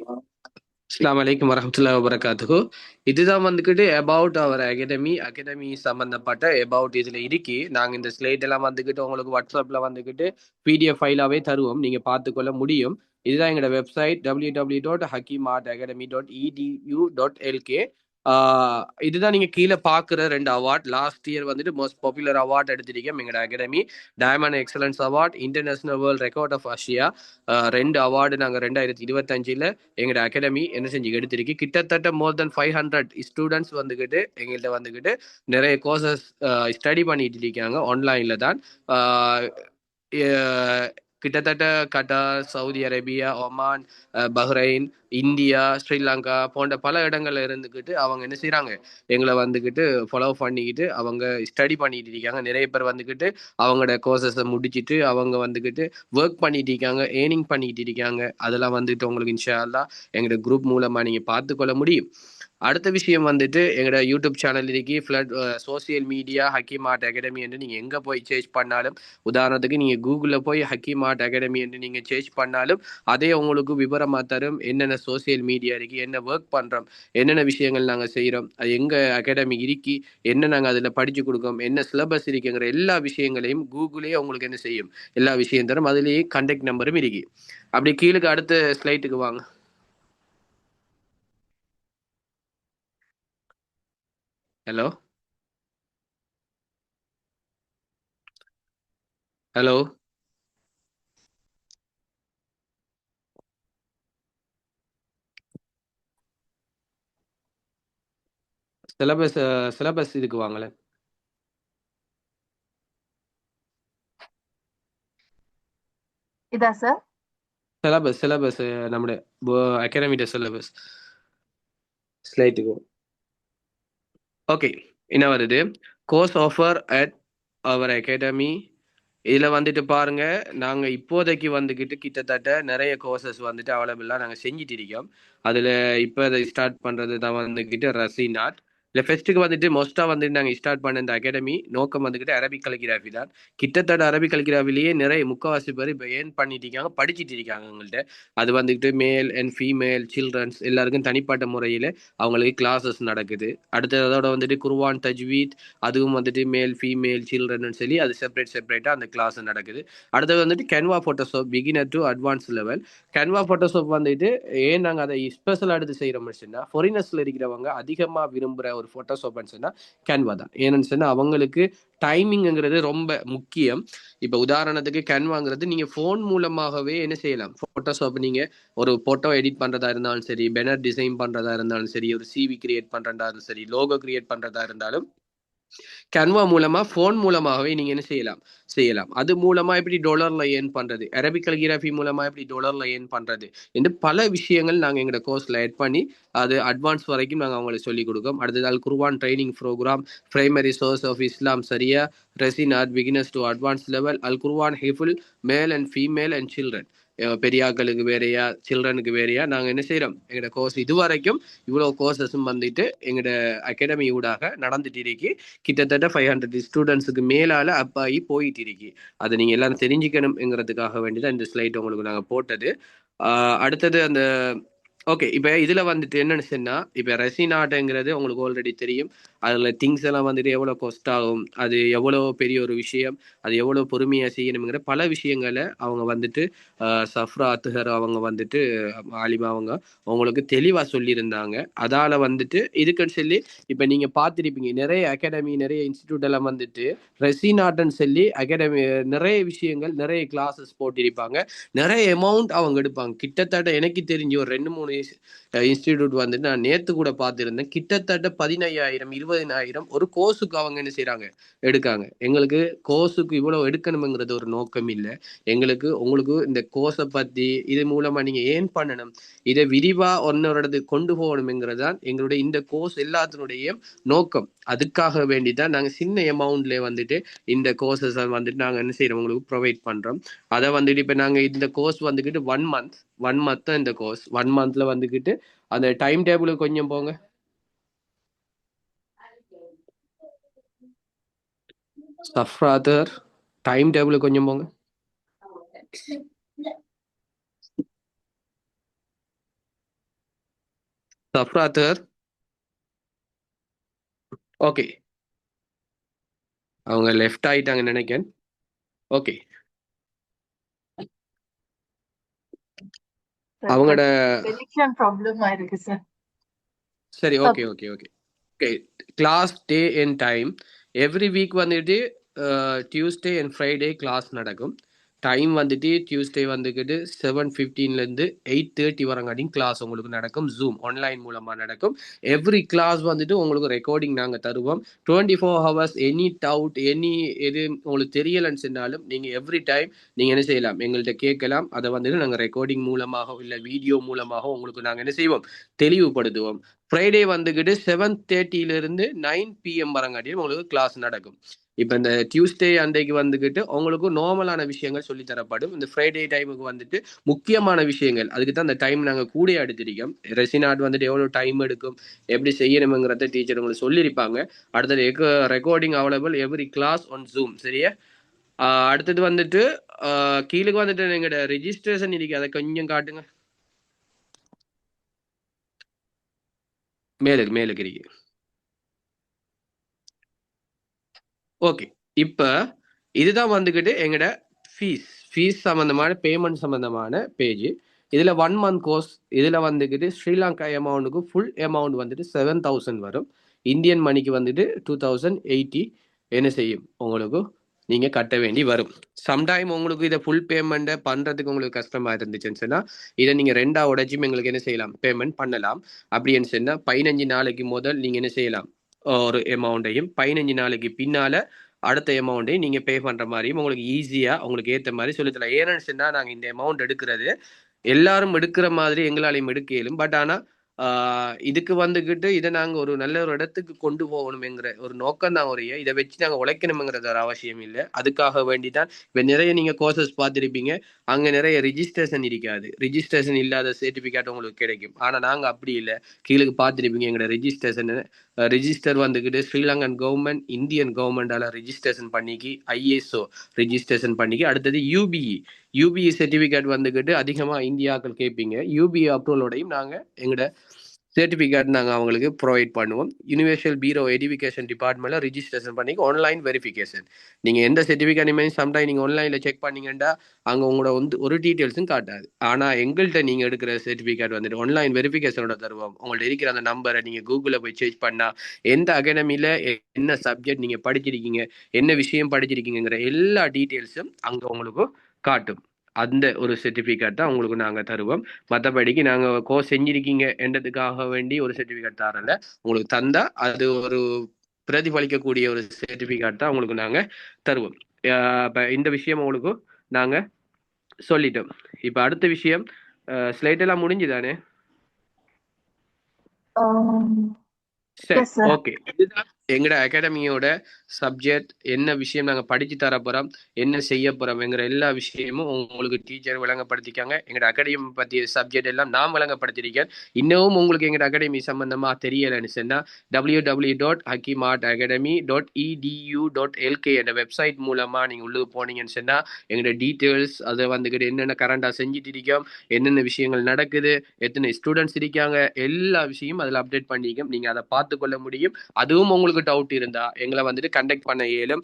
அஸ்ஸலாமு அலைக்கும் வரஹ்மத்துல்லாஹி வபரகாத்துஹு. இதுதான் வந்துக்கிட்டு அபவுட் அவர் அகாடமி சம்பந்தப்பட்ட அபவுட் இதுல இருக்கி. நாங்க இந்த ஸ்லைட் எல்லாம் வந்துக்கிட்டு உங்களுக்கு வாட்ஸ்அப்ல வந்துக்கிட்டு பிடிஎஃப் ஃபைலாவே தருவோம், நீங்க பார்த்துக்கொள்ள முடியும். இதுதான் எங்களோட வெப்சைட் www.hakimartacademy.edu.lk. இதுதான் நீங்க கீழே பாக்குற 2 அவார்ட். லாஸ்ட் இயர் வந்துட்டு மோஸ்ட் பாப்புலர் அவார்ட் எடுத்திருக்கோம் எங்களோட academy. Diamond excellence award, international world record of Asia. 2 award நாங்க 2025 எங்களோட அகாடமி என்ன செஞ்சு எடுத்திருக்கு. கிட்டத்தட்ட மோர் தென் 500 ஸ்டூடெண்ட்ஸ் வந்துக்கிட்டு எங்கள்கிட்ட வந்துக்கிட்டு நிறைய கோர்சஸ் ஸ்டடி பண்ணிட்டு இருக்காங்க. ஆன்லைன்ல தான். கிட்டத்தட்ட Qatar, Saudi Arabia, Oman, Bahrain, India, Sri Lanka போன்ற பல இடங்கள்ல இருந்துக்கிட்டு அவங்க என்ன செய்யறாங்க, எங்களை வந்துக்கிட்டு ஃபாலோ பண்ணிக்கிட்டு அவங்க ஸ்டடி பண்ணிட்டு இருக்காங்க. நிறைய பேர் வந்துக்கிட்டு அவங்களோட கோர்சஸை முடிச்சுட்டு அவங்க வந்துக்கிட்டு ஒர்க் பண்ணிட்டு இருக்காங்க, ஏர்னிங் பண்ணிட்டு இருக்காங்க. அதெல்லாம் வந்துட்டு உங்களுக்கு இன்ஷா அல்லாஹ் எங்களோட குரூப் மூலமா நீங்க பார்த்துக்கொள்ள முடியும். அடுத்த விஷயம் வந்துட்டு எங்களோட யூடியூப் சேனல் இருக்கு, ஃபிளட் social media Hakeem art academy என்று நீங்கள் எங்கே போய் சர்ச் பண்ணாலும், உதாரணத்துக்கு நீங்கள் கூகுளில் போய் ஹக்கீம் ஆர்ட் அகாடமி என்று நீங்கள் சர்ச் பண்ணாலும் அதே உங்களுக்கு விவரமாக தரும். என்னென்ன சோசியல் மீடியா இருக்கு, என்ன ஒர்க் பண்ணுறோம், என்னென்ன விஷயங்கள் நாங்கள் செய்கிறோம், அது எங்கள் அகாடமி இருக்கி, என்ன நாங்கள் அதில் படித்து கொடுக்கோம், என்ன சிலபஸ் இருக்குங்கிற எல்லா விஷயங்களையும் கூகுளே உங்களுக்கு என்ன செய்யும், எல்லா விஷயம் தரும். அதுலேயே கான்டாக்ட் நம்பரும் இருக்கு. அப்படி கீழே அடுத்த ஸ்லைட்டுக்கு வாங்க. ஹலோ ஹலோ சிலபஸ் இதுக்கு வாங்கல. இதா சார் சிலபஸ் നമ്മുടെ അക്കാഡമിയുടെ സിലബസ് ஸ்லைட்டுக்கு. ஓகே, என்ன வருது? Course offer at our academy இதுல வந்துட்டு பாருங்க, நாங்க இப்போதைக்கு வந்துகிட்டு கிட்டத்தட்ட நிறைய கோர்சஸ் வந்துட்டு அவைலபிளா நாங்க செஞ்சுட்டு இருக்கோம். அதுல இப்ப அதை ஸ்டார்ட் பண்றது தான் வந்துகிட்டு ரசினாட். இல்ல ஃபெஸ்ட்டுக்கு வந்துட்டு மோஸ்டா வந்துட்டு நாங்க ஸ்டார்ட் பண்ண இந்த அகாடமி நோக்கம் வந்துகிட்டு அரபிக் கலிகிராஃபி தான். கிட்டத்தட்ட அரபிக் கலிகிராஃபிலேயே நிறைய முக்காவாசி பேர் இப்ப ஏர்ன் பண்ணிட்டு இருக்காங்க, படிச்சிட்டு இருக்காங்க எங்கள்கிட்ட. அது வந்துகிட்டு மேல் அண்ட் ஃபீமேல் சில்ட்ரன்ஸ் எல்லாருக்கும் தனிப்பட்ட முறையில அவங்களுக்கு கிளாஸஸ் நடக்குது. அடுத்ததோட வந்துட்டு குர்ஆன் தஜ்வீத், அதுவும் வந்துட்டு மேல் ஃபீமேல் சில்ட்ரன் சொல்லி அது செப்பரேட்டா அந்த கிளாஸ் நடக்குது. அடுத்தது வந்துட்டு Canva Photoshop beginner to advance level. Canva Photoshop வந்துட்டு ஏன் நாங்கள் அதை ஸ்பெஷல் எடுத்து செய்கிறோம்னு சொன்னால், ஃபாரினர்ஸில் இருக்கிறவங்க அதிகமாக விரும்புகிற ஒரு ஃபோட்டோஷாப்னு சொன்னால் கேன்வா தான். ஏன்னு சொன்னால் அவங்களுக்கு டைமிங்கிறது ரொம்ப முக்கியம். இப்போ உதாரணத்துக்கு கேன்வாங்கிறது நீங்கள் ஃபோன் மூலமாகவே என்ன செய்யலாம், ஃபோட்டோஷாப் நீங்கள் ஒரு ஃபோட்டோ எடிட் பண்ணுறதா இருந்தாலும் சரி, பேனர் டிசைன் பண்ணுறதா இருந்தாலும் சரி, ஒரு சிவி கிரியேட் பண்ணுறதா இருந்தாலும் சரி, லோகோ கிரியேட் பண்ணுறதா இருந்தாலும் கேன்வா மூலமா ஃபோன் மூலமாகவே நீங்க என்ன செய்யலாம். அது மூலமா எப்படி டாலர்ல ஏர்ன் பண்றது, அரபிக் கலிகிராஃபி மூலமா எப்படி டாலர்ல ஏர்ன் பண்றது என்று பல விஷயங்கள் நாங்க எங்களோட கோர்ஸ்ல ஆட் பண்ணி அது அட்வான்ஸ் வரைக்கும் நாங்க அவங்களுக்கு சொல்லிக் கொடுக்கோம். அடுத்ததால் Quran training programme, primary source of Islam சரியா, resin art beginners to advance level, Al Quran ஹிஃபுல் male and female and children. பெரியாக்களுக்கு வேறையா, சில்ட்ரனுக்கு வேறையா நாங்க என்ன செய்யறோம், எங்களோட கோர்ஸ் இதுவரைக்கும் இவ்வளவு கோர்சஸும் வந்துட்டு எங்களோட அகாடமி ஊடாக நடந்துட்டு இருக்கு. கிட்டத்தட்ட 500 ஸ்டூடெண்ட்ஸுக்கு மேலால அப்பாயி போயிட்டு இருக்கு. அதை நீங்க எல்லாரும் தெரிஞ்சுக்கணும்ங்கிறதுக்காக வேண்டிதான் இந்த ஸ்லைட் உங்களுக்கு நாங்க போட்டது. அடுத்தது அந்த ஓகே, இப்போ இதுல வந்துட்டு என்னன்னு சொன்னா, இப்போ ரெசின் ஆர்ட்ங்கிறது உங்களுக்கு ஆல்ரெடி தெரியும். அதுல திங்ஸ் எல்லாம் வந்துட்டு எவ்வளவு காஸ்ட் ஆகும், அது எவ்வளவு பெரிய ஒரு விஷயம், அது எவ்வளவு பொறுமையா செய்யணுங்கிற பல விஷயங்களை அவங்க வந்துட்டு சஃப்ரா அத்துஹர் அவங்க வந்துட்டு ஆலிமா அவங்க உங்களுக்கு தெளிவா சொல்லியிருந்தாங்க. அதால வந்துட்டு இதுக்குன்னு சொல்லி இப்ப நீங்க பார்த்திருப்பீங்க நிறைய அகாடமி, நிறைய இன்ஸ்டிடியூட் எல்லாம் வந்துட்டு ரெசின் ஆர்ட்னு சொல்லி அகாடமி நிறைய விஷயங்கள், நிறைய கிளாஸஸ் போட்டிருப்பாங்க, நிறைய அமௌண்ட் அவங்க எடுப்பாங்க. கிட்டத்தட்ட எனக்கு தெரிஞ்சு ஒரு 2-3 இன்ஸ்டிடியூட் வந்துட்டு நான் நேத்து கூட பார்த்திருந்தேன். கிட்டத்தட்ட 15,000 20,000 ஒரு கோர்ஸுக்கு அவங்க என்ன செய்யறாங்க, எடுக்காங்க. எங்களுக்கு கோர்ஸுக்கு இவ்வளவு எடுக்கணுங்கிறது ஒரு நோக்கம் இல்லை. எங்களுக்கு உங்களுக்கு இந்த கோர்ஸை பத்தி இது மூலமா நீங்க ஏன் பண்ணணும், இதை விரிவா ஒன்னொரு இடத்துக்கு கொண்டு போகணுங்கிறது தான் எங்களுடைய இந்த கோர்ஸ் எல்லாத்தினுடைய நோக்கம். அதுக்காக வேண்டிதான் நாங்க சின்ன அமௌண்ட்ல வந்துட்டு இந்த கோர்சஸ் வந்துட்டு நாங்க என்ன செய்யறோம், உங்களுக்கு ப்ரொவைட் பண்றோம். அதை வந்துட்டு இப்ப நாங்க இந்த கோர்ஸ் வந்துக்கிட்டு 1 மந்த் தான் இந்த கோர்ஸ். 1 மந்த்ல வந்துக்கிட்டு அந்த டைம் டேபிளுக்கு கொஞ்சம் போங்க. சஃப்ராதர் டைம் டேபிளுக்கு கொஞ்சம் போங்க. சஃப்ராதர் ஓகே, அவங்க லெஃப்ட் ஆயிட்டாங்க நினைக்கிறேன். ஓகே, அவங்களோட கனெக்ஷன் ப்ராப்ளமா இருக்கு சார். சரி, okay okay okay okay. Class day and time every week வந்துட்டு டியூஸ்டே அண்ட் ஃப்ரைடே கிளாஸ் நடக்கும். டைம் வந்துட்டு டியூஸ்டே வந்துக்கிட்டு 7:15 8:30 வரங்காட்டியும் கிளாஸ் உங்களுக்கு நடக்கும். ஜூம் ஆன்லைன் மூலமாக நடக்கும். எவ்ரி கிளாஸ் வந்துட்டு உங்களுக்கு ரெக்கார்டிங் நாங்கள் தருவோம். 24 ஹவர்ஸ் எனி டவுட் எனி எது உங்களுக்கு தெரியலைன்னு சொன்னாலும் நீங்கள் எவ்ரி டைம் நீங்கள் என்ன செய்யலாம், எங்கள்கிட்ட கேட்கலாம். அதை வந்துட்டு நாங்கள் ரெக்கார்டிங் மூலமாக இல்லை வீடியோ மூலமாக உங்களுக்கு நாங்கள் என்ன செய்வோம், தெளிவுபடுத்துவோம். ஃப்ரைடே வந்துக்கிட்டு 7:30 9 PM வரங்காட்டியும் உங்களுக்கு கிளாஸ் நடக்கும். இப்போ இந்த டியூஸ்டே அன்றைக்கு வந்துக்கிட்டு உங்களுக்கு நார்மலான விஷயங்கள் சொல்லி தரப்படும். இந்த ஃப்ரைடே டைமுக்கு வந்துட்டு முக்கியமான விஷயங்கள், அதுக்கு தான் அந்த டைம் நாங்கள் கூட எடுத்திருக்கோம். ரெசினாட் வந்துட்டு எவ்வளோ டைம் எடுக்கும், எப்படி செய்யணுங்கிறத டீச்சர் உங்களுக்கு சொல்லியிருப்பாங்க. அடுத்தது recording available every class on Zoom. சரியா? அடுத்தது வந்துட்டு கீழுக்கு வந்துட்டு எங்களோட ரெஜிஸ்ட்ரேஷன் இருக்கு, அதை கொஞ்சம் காட்டுங்க. மேலுக்கு இருக்கு. ஓகே, இப்போ இதுதான் வந்துக்கிட்டு எங்களோட ஃபீஸ் சம்மந்தமான பேமெண்ட் சம்மந்தமான பேஜ். இதில் 1 மந்த் கோர்ஸ், இதில் வந்துக்கிட்டு ஸ்ரீலங்கா அமௌண்ட்டுக்கு ஃபுல் அமௌண்ட் வந்துட்டு 7,000 வரும். இந்தியன் மணிக்கு வந்துட்டு 2,080 என்ன செய்யும் உங்களுக்கு நீங்கள் கட்ட வேண்டி வரும். சம்டைம் உங்களுக்கு இதை ஃபுல் பேமெண்ட்டை பண்ணுறதுக்கு உங்களுக்கு கஷ்டமாக இருந்துச்சுன்னு சொன்னால் இதை நீங்கள் 2ஆக உடைச்சும் எங்களுக்கு என்ன செய்யலாம், பேமெண்ட் பண்ணலாம். அப்படின்னு சொன்னால் 15 நாளைக்கு முதல் நீங்கள் என்ன செய்யலாம், ஒரு அமௌண்ட்டையும் 15 நாளைக்கு பின்னால அடுத்த அமௌண்ட்டையும் நீங்க பே பண்ற மாதிரியும் உங்களுக்கு ஈஸியா உங்களுக்கு ஏற்ற மாதிரி சொல்லித்தரலாம். ஏன்னு சொன்னா நாங்க இந்த அமௌண்ட் எடுக்கிறது எல்லாரும் எடுக்கிற மாதிரி எங்களாலையும் எடுக்க இயலும். பட் ஆனா இதுக்கு வந்துக்கிட்டு இதை நாங்கள் ஒரு நல்ல ஒரு இடத்துக்கு கொண்டு போகணுங்கிற ஒரு நோக்கம் தான் ஒரே. இதை வச்சு நாங்கள் உழைக்கணுங்கிறது ஒரு அவசியம் இல்லை. அதுக்காக வேண்டி தான் இப்போ நிறைய நீங்கள் கோர்சஸ் பார்த்துருப்பீங்க, அங்கே நிறைய ரிஜிஸ்ட்ரேஷன் இருக்காது. ரிஜிஸ்ட்ரேஷன் இல்லாத சர்டிஃபிகேட் உங்களுக்கு கிடைக்கும். ஆனால் நாங்கள் அப்படி இல்லை. கீழே பார்த்துருப்பீங்க எங்களோட ரிஜிஸ்டர் வந்துக்கிட்டு Sri Lankan government, Indian கவர்மெண்டால registration பண்ணிக்கி, ISO registration பண்ணிக்கி, அடுத்தது யூபிஇ சர்டிஃபிகேட் வந்துக்கிட்டு அதிகமாக இந்தியாக்கள் கேட்பீங்க. யூபிஇ அப்ரூவலோடையும் நாங்கள் எங்களோட சர்டிஃபிகேட் நாங்கள் அவங்களுக்கு ப்ரொவைட் பண்ணுவோம். யூனிவர்சல் பீரோ எஜுகேஷன் டிபார்ட்மெண்ட்டில் ரிஜிஸ்ட்ரேஷன் பண்ணி ஆன்லைன் வெரிஃபிகேஷன். நீங்கள் எந்த சர்டிஃபிகேட்டுமே சம்டைம் நீங்கள் ஆன்லைனில் செக் பண்ணீங்கன்னா அங்கே உங்களோட ஒரு டீட்டெயில்ஸும் காட்டாது. ஆனால் எங்கள்கிட்ட நீங்கள் எடுக்கிற சர்டிஃபிகேட் வந்துட்டு ஆன்லைன் வெரிஃபிகேஷனோட தருவோம். உங்கள்ட்ட இருக்கிற அந்த நம்பரை நீங்கள் கூகுளில் போய் செக் பண்ணால் எந்த அகாடமியில் என்ன சப்ஜெக்ட் நீங்கள் படிச்சிருக்கீங்க, என்ன விஷயம் படிச்சிருக்கீங்கிற எல்லா டீட்டெயில்ஸும் அங்கே உங்களுக்கு காட்டும். அந்த ஒரு சர்டிஃபிகேட் தான் உங்களுக்கு நாங்கள் தருவோம். மற்றபடிக்கு நாங்கள் கோர்ஸ் செஞ்சிருக்கீங்க என்றதுக்காக வேண்டி ஒரு சர்டிஃபிகேட் தரல. உங்களுக்கு தந்தா அது ஒரு பிரதிபலிக்கக்கூடிய ஒரு சர்டிஃபிகேட் தான் உங்களுக்கு நாங்கள் தருவோம். இப்போ இந்த விஷயம் உங்களுக்கு நாங்கள் சொல்லிட்டோம். இப்போ அடுத்த விஷயம், ஸ்லைட் எல்லாம் முடிஞ்சுதானே? சரி, ஓகே. இதுதான் எங்கட அகாடமியோட சப்ஜெக்ட், என்ன விஷயம் நாங்கள் படிச்சு தர போறோம், என்ன செய்ய போறோம்ங்கிற எல்லா விஷயமும் உங்களுக்கு டீச்சர் விளங்கப்படுத்திக்காங்க. எங்கட அகாடமி பற்றிய சப்ஜெக்ட் எல்லாம் நான் விளங்கப்படுத்திருக்கேன். இன்னமும் உங்களுக்கு எங்கட அகாடமி சம்பந்தமா தெரியலைன்னு சொன்னா www.hakimartacademy.edu.lk என்ற வெப்சைட் மூலமா நீங்க உள்ளே போனீங்கன்னு சொன்னா எங்கட டீட்டெயில்ஸ், அதை வந்துக்கிட்டு என்னென்ன கரண்டா செஞ்சுட்டு இருக்கோம், என்னென்ன விஷயங்கள் நடக்குது, எத்தனை ஸ்டூடெண்ட்ஸ் இருக்காங்க, எல்லா விஷயமும் அதில் அப்டேட் பண்ணிக்கோம். நீங்க அதை பார்த்து கொள்ள முடியும். அதுவும் உங்களுக்கு டவுட் இருந்தா எங்களை வந்துட்டு கண்டெக்ட் பண்ண இயலும்.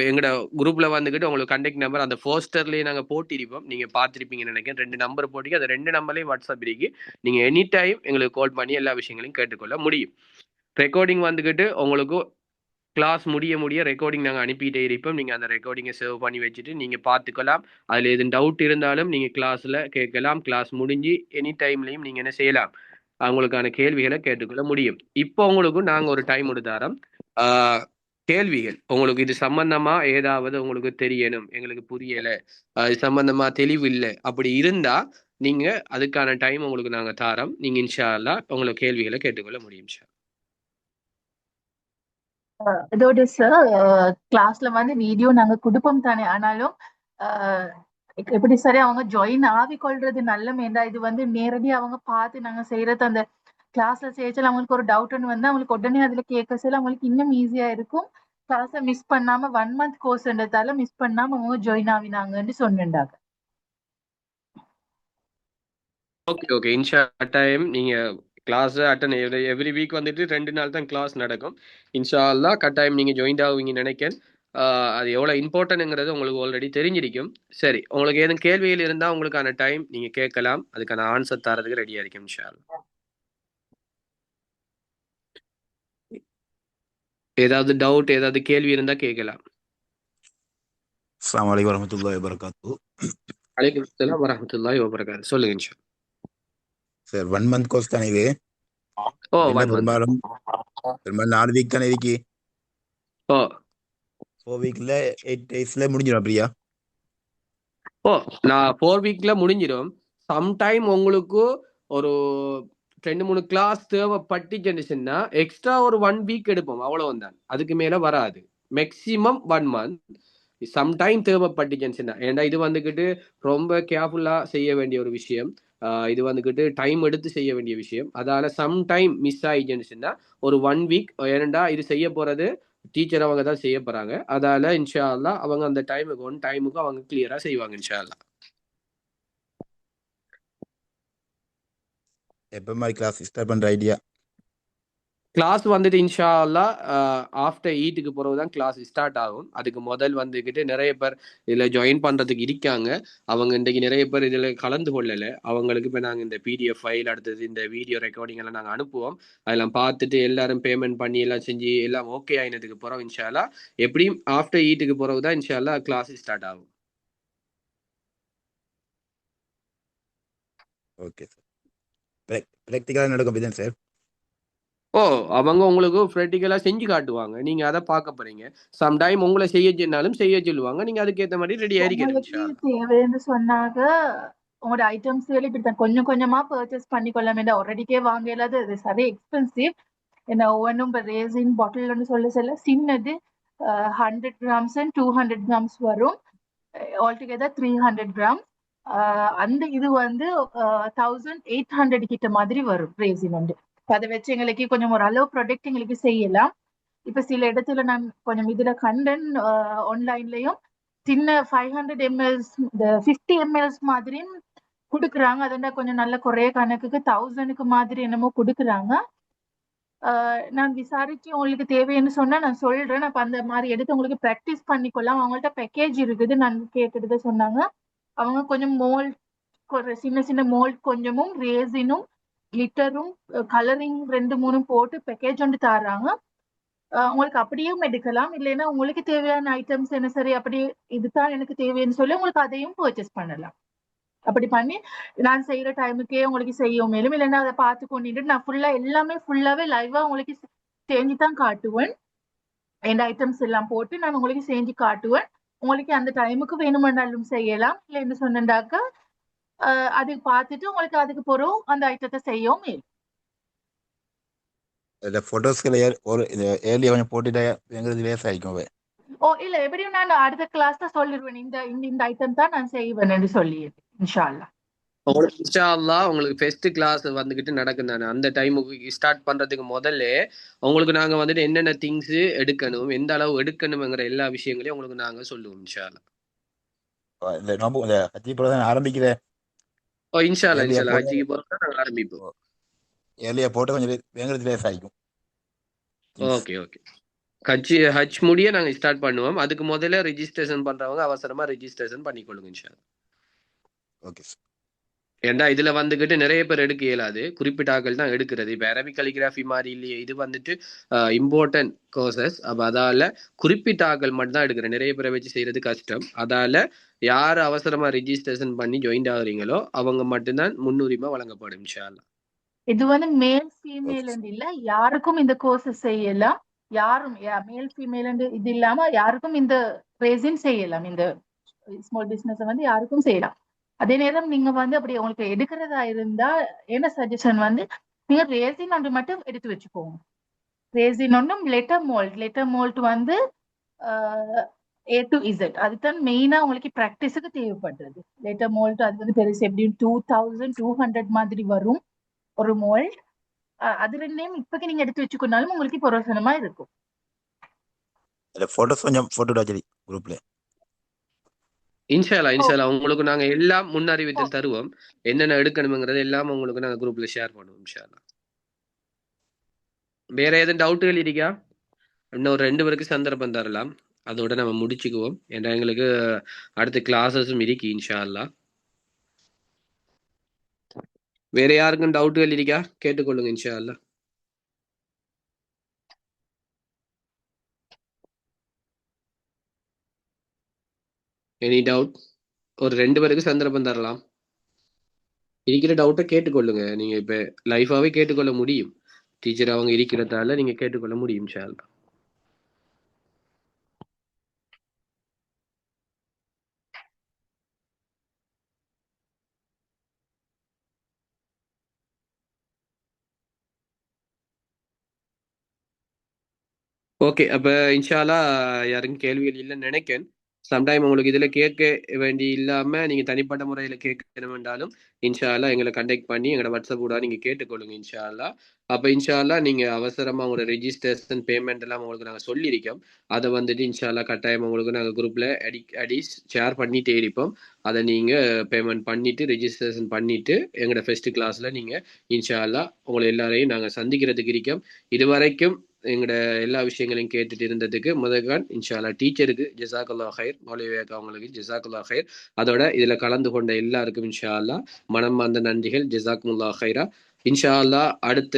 எங்களோட குரூப்ல வந்துக்கிட்டு உங்களுக்கு கண்டெக்ட் நம்பர் அந்த போஸ்டர்லயே நாங்க போட்டிருப்போம், நீங்க பார்த்திருப்பீங்கன்னு நினைக்கிறேன். 2 நம்பர் போட்டிக்கு, அந்த 2 நம்பர்லயும் வாட்ஸ்அப் இருக்கு. நீங்க எனி டைம் எங்களுக்கு கால் பண்ணி எல்லா விஷயங்களையும் கேட்டுக்கொள்ள முடியும். ரெக்கார்டிங் வந்துக்கிட்டு உங்களுக்கு கிளாஸ் முடிய ரெக்கார்டிங் நாங்கள் அனுப்பிட்டே இருப்போம். நீங்கள் அந்த ரெக்கார்டிங்கை சேவ் பண்ணி வச்சுட்டு நீங்கள் பார்த்துக்கலாம். அதில் எதுவும் டவுட் இருந்தாலும் நீங்கள் கிளாஸில் கேட்கலாம். கிளாஸ் முடிஞ்சு எனி டைம்லையும் நீங்கள் என்ன செய்யலாம், அவங்களுக்கான கேள்விகளை கேட்டுக்கொள்ள முடியும். இப்போ உங்களுக்கு நாங்கள் ஒரு டைம் எடுத்தாரோம். கேள்விகள் உங்களுக்கு இது சம்பந்தமா ஏதாவது உங்களுக்கு தெரியணும், எங்களுக்கு புரியலை, இது சம்பந்தமா தெளிவு இல்லை அப்படி இருந்தா நீங்க அதுக்கான டைம் உங்களுக்கு நாங்க தாரோம். நீங்க இன்ஷா அல்லாஹ் உங்களுக்கு கேள்விகளை கேட்டுக்கொள்ள முடியும். அதோட சார், கிளாஸ்ல வந்து வீடியோ நாங்க கொடுப்போம் தானே, ஆனாலும் எப்படி சரி அவங்க ஜாயின் ஆகிக்கொள்றது நல்ல மேண்டா. இது வந்து நேரடியா அவங்க பார்த்து நாங்க செய்யறது, அந்த கிளாஸ்ல செய்யச்சல அவங்களுக்கு ஒரு டவுட்னு வந்து அவங்களுக்கு உடனே அதுல கேட்க சொல்ல அவங்களுக்கு இன்னும் ஈஸியா இருக்கும். கிளாஸை மிஸ் பண்ணாம 1 மந்த் கோர்ஸ்ன்றதால மிஸ் பண்ணாம அவங்க ஜாயின் ஆகினாங்கன்னு சொன்னாங்க. ஓகே இன்ஷா டைம் நீங்க கிளாஸ் அட்டன் எவ்ரி வீக் வந்துட்டு 2 நாள் தான் கிளாஸ் நடக்கும். இன்ஷா அல்லா கட்டாயம் நீங்க ஜாயின் ஆகுவீங்கன்னு நினைக்கிறேன். அது எவ்வளோ இம்பார்ட்டன்ட்ங்கிறது உங்களுக்கு ஆல்ரெடி தெரிஞ்சிருக்கும். சரி, உங்களுக்கு ஏதும் கேள்விகள் இருந்தால் உங்களுக்கான டைம் நீங்கள் கேட்கலாம், அதுக்கான ஆன்சர் தரதுக்கு ரெடியாக இருக்கும் இன்ஷா அல்லாஹ். ஏதாவது டவுட், ஏதாவது கேள்வி இருந்தால் கேட்கலாம். அஸ்ஸலாமு அலைக்கும் வரஹ்மத்துல்லாஹி வபரகாத்துஹு. அலைக்கும் ஸலாம் வரஹ்மத்துல்லாஹி வபரகாத்துஹு. சொல்லுங்க இன்ஷா. சார் 1 மந்த் கோர்ஸ் தானே இது? பெரும்பாலும் 4 வீக் தானே இருக்கு. 4 வீக்ல 8 டேஸ்ல முடிஞ்சிடும் அப்படியா? நான் 4 வீக்ல முடிஞ்சிடும். சம்டைம் உங்களுக்கு ஒரு 2-3 கிளாஸ் தேவைப்பட்டுச்சுன்னா எக்ஸ்ட்ரா ஒரு 1 வீக் எடுப்போம், அவ்வளவுதான். அதுக்கு மேல வராது. Maximum 1 month. சம்டைம் தேவைப்பட்டுச்சுன்னா, ஏன்னா இது வந்துக்கிட்டு ரொம்ப கேர்ஃபுல்லா செய்ய வேண்டிய ஒரு விஷயம். இது வந்துக்கிட்டு டைம் எடுத்து செய்ய வேண்டிய விஷயம். அதால சம்டைம் மிஸ் ஆயிடுச்சுன்னா ஒரு 1 வீக், ஏனண்டா இது செய்ய போறது டீச்சர் அவங்க தான் செய்ய போறாங்க. அதால இன்ஷா அல்லாஹ் அவங்க அந்த டைமுக்கு அவங்க கிளியரா செய்வாங்க இன்ஷா அல்லாஹ். எப்போ மாதிரி கிளாஸ் ஸ்டார்ட் பண்ற ஐடியா? கிளாஸ் வந்துட்டு இன்ஷா அல்லாஹ் ஆஃப்டர் ஈட்டுக்கு பிறகுதான் கிளாஸ் ஸ்டார்ட் ஆகும். அதுக்கு முதல் வந்துக்கிட்டு நிறைய பேர் இதில் ஜாயின் பண்ணுறதுக்கு இருக்காங்க. அவங்க இன்றைக்கு நிறைய பேர் இதில் கலந்து கொள்ளலை. அவங்களுக்கு இப்போ நாங்கள் இந்த பிடிஎஃப் ஃபைல், அடுத்தது இந்த வீடியோ ரெக்கார்டிங் எல்லாம் நாங்கள் அனுப்புவோம். அதெல்லாம் பார்த்துட்டு எல்லாரும் பேமெண்ட் பண்ணி எல்லாம் செஞ்சு எல்லாம் ஓகே ஆயினதுக்கு பிறகு இன்ஷா அல்லாஹ் எப்படியும் ஆஃப்டர் ஈட்டுக்கு பிறகு தான் இன்ஷா அல்லாஹ் கிளாஸ் ஸ்டார்ட் ஆகும். Okay sir. ப்ராக்டிக்கலாக நடக்கும் அப்படிதான் சார்? அவங்க உங்களுக்கு ப்ராக்டிக்கலா செஞ்சு காட்டுவாங்க, நீங்க அதை பார்க்க போறீங்க. சம்டைம் உங்களை செய்ய சொன்னாலும் செய்ய சொல்லுவாங்க, நீங்க அதுக்கேற்ற மாதிரி ரெடி ஆயிருக்கணும். தேவைன்னு சொன்னாங்க உங்களோட ஐட்டம்ஸ் இப்படி கொஞ்சம் கொஞ்சமா பர்ச்சேஸ் பண்ணிக்கொள்ளாம ஆல்ரெடிக்கே வாங்க இல்லாத இது சரி எக்ஸ்பென்சிவ். என்ன ஒவ்வொன்றும் இப்போ ரேசின் பாட்டில்னு சொல்ல சின்னது 100 grams and 200 grams வரும். Altogether 300 grams. அந்த இது வந்து 1800 கிட்ட மாதிரி வரும் ரேசின் வந்து. அதை வச்சு எங்களுக்கு கொஞ்சம் ஒரு அளவு ப்ராடக்ட் எங்களுக்கு செய்யலாம். இப்ப சில இடத்துல நான் கொஞ்சம் இதுல கண்டன் ஆன்லைன்லயும் சின்ன 500 ml 50 ml மாதிரியும் கொடுக்குறாங்க. அதோட கொஞ்சம் நல்ல குறைய கணக்குக்கு 1000க்கு மாதிரி என்னமோ கொடுக்குறாங்க. நான் விசாரிச்சு உங்களுக்கு தேவைன்னு சொன்னா நான் சொல்றேன். அப்ப அந்த மாதிரி எடுத்து உங்களுக்கு ப்ராக்டிஸ் பண்ணிக்கொள்ளலாம். அவங்கள்ட்ட பேக்கேஜ் இருக்குது. நான் கேட்டுட்டு சொன்னாங்க. அவங்க கொஞ்சம் மோல்ட் சின்ன சின்ன மோல்ட் கொஞ்சமும் ரேசினும் கிளிட்டரும் கலரிங் 2-3 போட்டு பேக்கேஜ் ஒன்று தராங்க. உங்களுக்கு அப்படியும் எடுக்கலாம். இல்லைன்னா உங்களுக்கு தேவையான ஐட்டம்ஸ் என்ன சரி அப்படி இதுதான் எனக்கு தேவைன்னு சொல்லி உங்களுக்கு அதையும் பர்ச்சேஸ் பண்ணலாம். அப்படி பண்ணி நான் செய்யற டைமுக்கே உங்களுக்கு செய்யும் மேலும் இல்லைன்னா அதை பார்த்து கொண்டுட்டு நான் ஃபுல்லாவே லைவா உங்களுக்கு செஞ்சு தான் காட்டுவேன். எந்த ஐட்டம்ஸ் எல்லாம் போட்டு நான் உங்களுக்கு செஞ்சு காட்டுவேன். உங்களுக்கு அந்த டைமுக்கு வேணுமென்றாலும் செய்யலாம். இல்லைன்னு சொன்னாக்கா அது பார்த்துட்டு உங்களுக்கு அதுக்கு பிறகு அந்த ஐட்டத்தை செய்யும் மேலும். போட்டோஸ்களை ஒரு ஏர்லியா கொஞ்சம் போட்டுட்டா எங்களுக்கு லேஸ் ஆயிக்கும். இல்ல எப்படியும் நான் அடுத்த கிளாஸ்ல சொல்லிடுவேன். இந்த ஐட்டம் தான் நான் செய்வேன் என்று சொல்லி இன்ஷா அல்லாஹ். உங்களுக்கு இன்ஷா அல்லாஹ் உங்களுக்கு ஃபர்ஸ்ட் கிளாஸ் வந்துகிட்டு நடக்கும் தானே. அந்த டைமுக்கு ஸ்டார்ட் பண்றதுக்கு முதல்ல உங்களுக்கு நாங்க வந்துட்டு என்னென்ன திங்ஸ் எடுக்கணும், எந்த அளவு எடுக்கணும்ங்கிற எல்லா விஷயங்களையும் உங்களுக்கு நாங்க சொல்லுவோம் இன்ஷா அல்லாஹ். ஆரம்பிக்கிறேன். இன்ஷா அல்லாஹ் ஹஜ்ஜிக்கு போறோம்னா நாங்க ஆரம்பிப்போம். ஏர்லியா போட்டு கொஞ்சம் எங்களுக்கு லேஸ் ஆயிக்கும். ஓகே ஹஜ் முடிய நாங்க ஸ்டார்ட் பண்ணுவோம். அதுக்கு முதல்ல ரெஜிஸ்ட்ரேஷன் பண்றவங்க அவசரமா ரெஜிஸ்ட்ரேஷன் பண்ணிக்கொள்ளுங்க இன்ஷா அல்லாஹ். ஓகே. ஏண்டா இதுல வந்துகிட்டு நிறைய பேர் எடுக்க இயலாது, குறிப்பிட்ட ஆட்கள் தான் எடுக்கிறது. இப்ப அரபிக் கலிகிராஃபி மாதிரி இல்லையே, இது வந்துட்டு இம்பார்ட்டன்ட் கோர்சஸ். அப்ப அதால குறிப்பிட்ட ஆட்கள் மட்டும் தான் எடுக்கிறேன். நிறைய பேரை வச்சு செய்யறது கஷ்டம். அதால யார் அவசரமா ரெஜிஸ்ட்ரேஷன் பண்ணி ஜாயின் ஆகுறீங்களோ அவங்க மட்டும்தான் முன்னுரிமை வழங்கப்படும் இன்ஷா அல்லாஹ். இது வந்து மேல் ஃபீமேல் இல்ல, யாருக்கும் இந்த கோர்ஸ் செய்யலாம். யாரும் மேல் ஃபீமேல் இது இல்லாம யாருக்கும் இந்த ரேசின் செய்யலாம். இந்த ஸ்மால் பிசினஸ் வந்து யாருக்கும் செய்யலாம். அதே நேரம் நீங்க வந்து அப்படி உங்களுக்கு எடுக்கிறதா இருந்தா என்ன சஜஷன் வந்து நீங்க ரேசின் ஒன்று மட்டும் எடுத்து வச்சுக்கோங்க. ரேசின் ஒன்றும் லெட்டர் மோல்ட் வந்து A to Z அதுதான் மெயினா உங்களுக்கு ப்ராக்டிஸுக்கு தேவைப்படுறது. லெட்டர் மோல்ட் அது வந்து பெருசு எப்படியும் 2200 மாதிரி வரும் ஒரு மோல்ட். அது ரெண்டையும் இப்பக்கு நீங்க எடுத்து வச்சுக்கொண்டாலும் உங்களுக்கு பிரயோசனமா இருக்கும். போட்டோஸ் கொஞ்சம் போட்டோ குரூப்ல இன்ஷா அல்லாஹ் உங்களுக்கு நாங்க எல்லாம் முன்னறிவித்தல் தருவோம். என்னென்ன எடுக்கணுங்கிறது எல்லாம் உங்களுக்கு நாங்க குரூப்ல ஷேர் பண்ணுவோம் இன்ஷா அல்லாஹ். வேற ஏதும் டவுட்டுகள் இருக்கா? இன்னும் ஒரு 2 பேருக்கு சந்தர்ப்பம் தரலாம். அதோட நம்ம முடிச்சுக்குவோம். ஏன்னா எங்களுக்கு அடுத்த கிளாஸஸும் இருக்கு இன்ஷா அல்லாஹ். வேற யாருக்கும் டவுட்டுகள் இருக்கா? கேட்டுக்கொள்ளுங்க இன்ஷா அல்லாஹ். Any doubt? ஒரு 2 பேருக்கு சந்தர்ப்பம் தரலாம். இருக்கிற டவுட்டை கேட்டுக்கொள்ளுங்க. நீங்க இப்ப லைஃபாவே கேட்டுக்கொள்ள முடியும். டீச்சர் அவங்க இருக்கிறதால நீங்க கேட்டுக்கொள்ள முடியும் இன்ஷா அல்லாஹ். ஓகே, அப்ப இன்ஷா அல்லாஹ் யாருக்கும் கேள்விகள் இல்லைன்னு நினைக்கிறேன். சம்டைம் உங்களுக்கு இதுல கேட்க வேண்டி இல்லாம நீங்க தனிப்பட்ட முறையில கேட்கணும் என்றாலும் இன்ஷா அல்லாஹ் எங்களை கண்டெக்ட் பண்ணி எங்களோட வாட்ஸ்அப் கூட நீங்க கேட்டுக்கொள்ளுங்க இன்ஷா அல்லாஹ். அப்ப இன்ஷா அல்லாஹ் நீங்க அவசரமா உங்களோட ரெஜிஸ்ட்ரேஷன் பேமெண்ட் எல்லாம் உங்களுக்கு நாங்க சொல்லியிருக்கோம். அதை வந்துட்டு இன்ஷா அல்லாஹ் கட்டாயம் உங்களுக்கு நாங்க குரூப்ல அடி ஷேர் பண்ணிட்டே இருப்போம். அதை நீங்க பேமெண்ட் பண்ணிட்டு ரெஜிஸ்ட்ரேஷன் பண்ணிட்டு எங்களோட ஃபர்ஸ்ட் கிளாஸ்ல நீங்க இன்ஷா அல்லாஹ் உங்களை எல்லாரையும் நாங்க சந்திக்கிறதுக்கு இருக்கோம். இதுவரைக்கும் எங்களோட எல்லா விஷயங்களையும் கேட்டுட்டு இருந்ததுக்கு முதல்கான் இன்ஷா அல்லாஹ் டீச்சருக்கு ஜஸாக்கல்லாஹ் ஹைர், மௌலவியாக்கு அவங்களுக்கு ஜஸாக்கல்லாஹ் ஹைர். அதோட இதுல கலந்து கொண்ட எல்லாருக்கும் இன்ஷா அல்லாஹ் மனமார்ந்த நன்றிகள். ஜஸாக்குமுல்லாஹ் ஹைரா. இன்ஷா அல்லாஹ் அடுத்த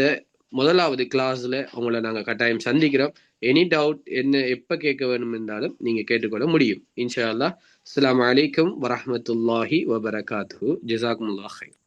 1வது கிளாஸ்ல உங்களை நாங்க கட்டாயம் சந்திக்கிறோம். எனி டவுட் என்ன எப்ப கேட்க வேணும் என்றாலும் நீங்க கேட்டுக்கொள்ள முடியும் இன்ஷா அல்லாஹ். அஸ்ஸலாமு அலைக்கும் வரஹ்மத்துல்லாஹி வபரகாத்துஹு. ஜஸாக்குமுல்லாஹ் ஹைர்.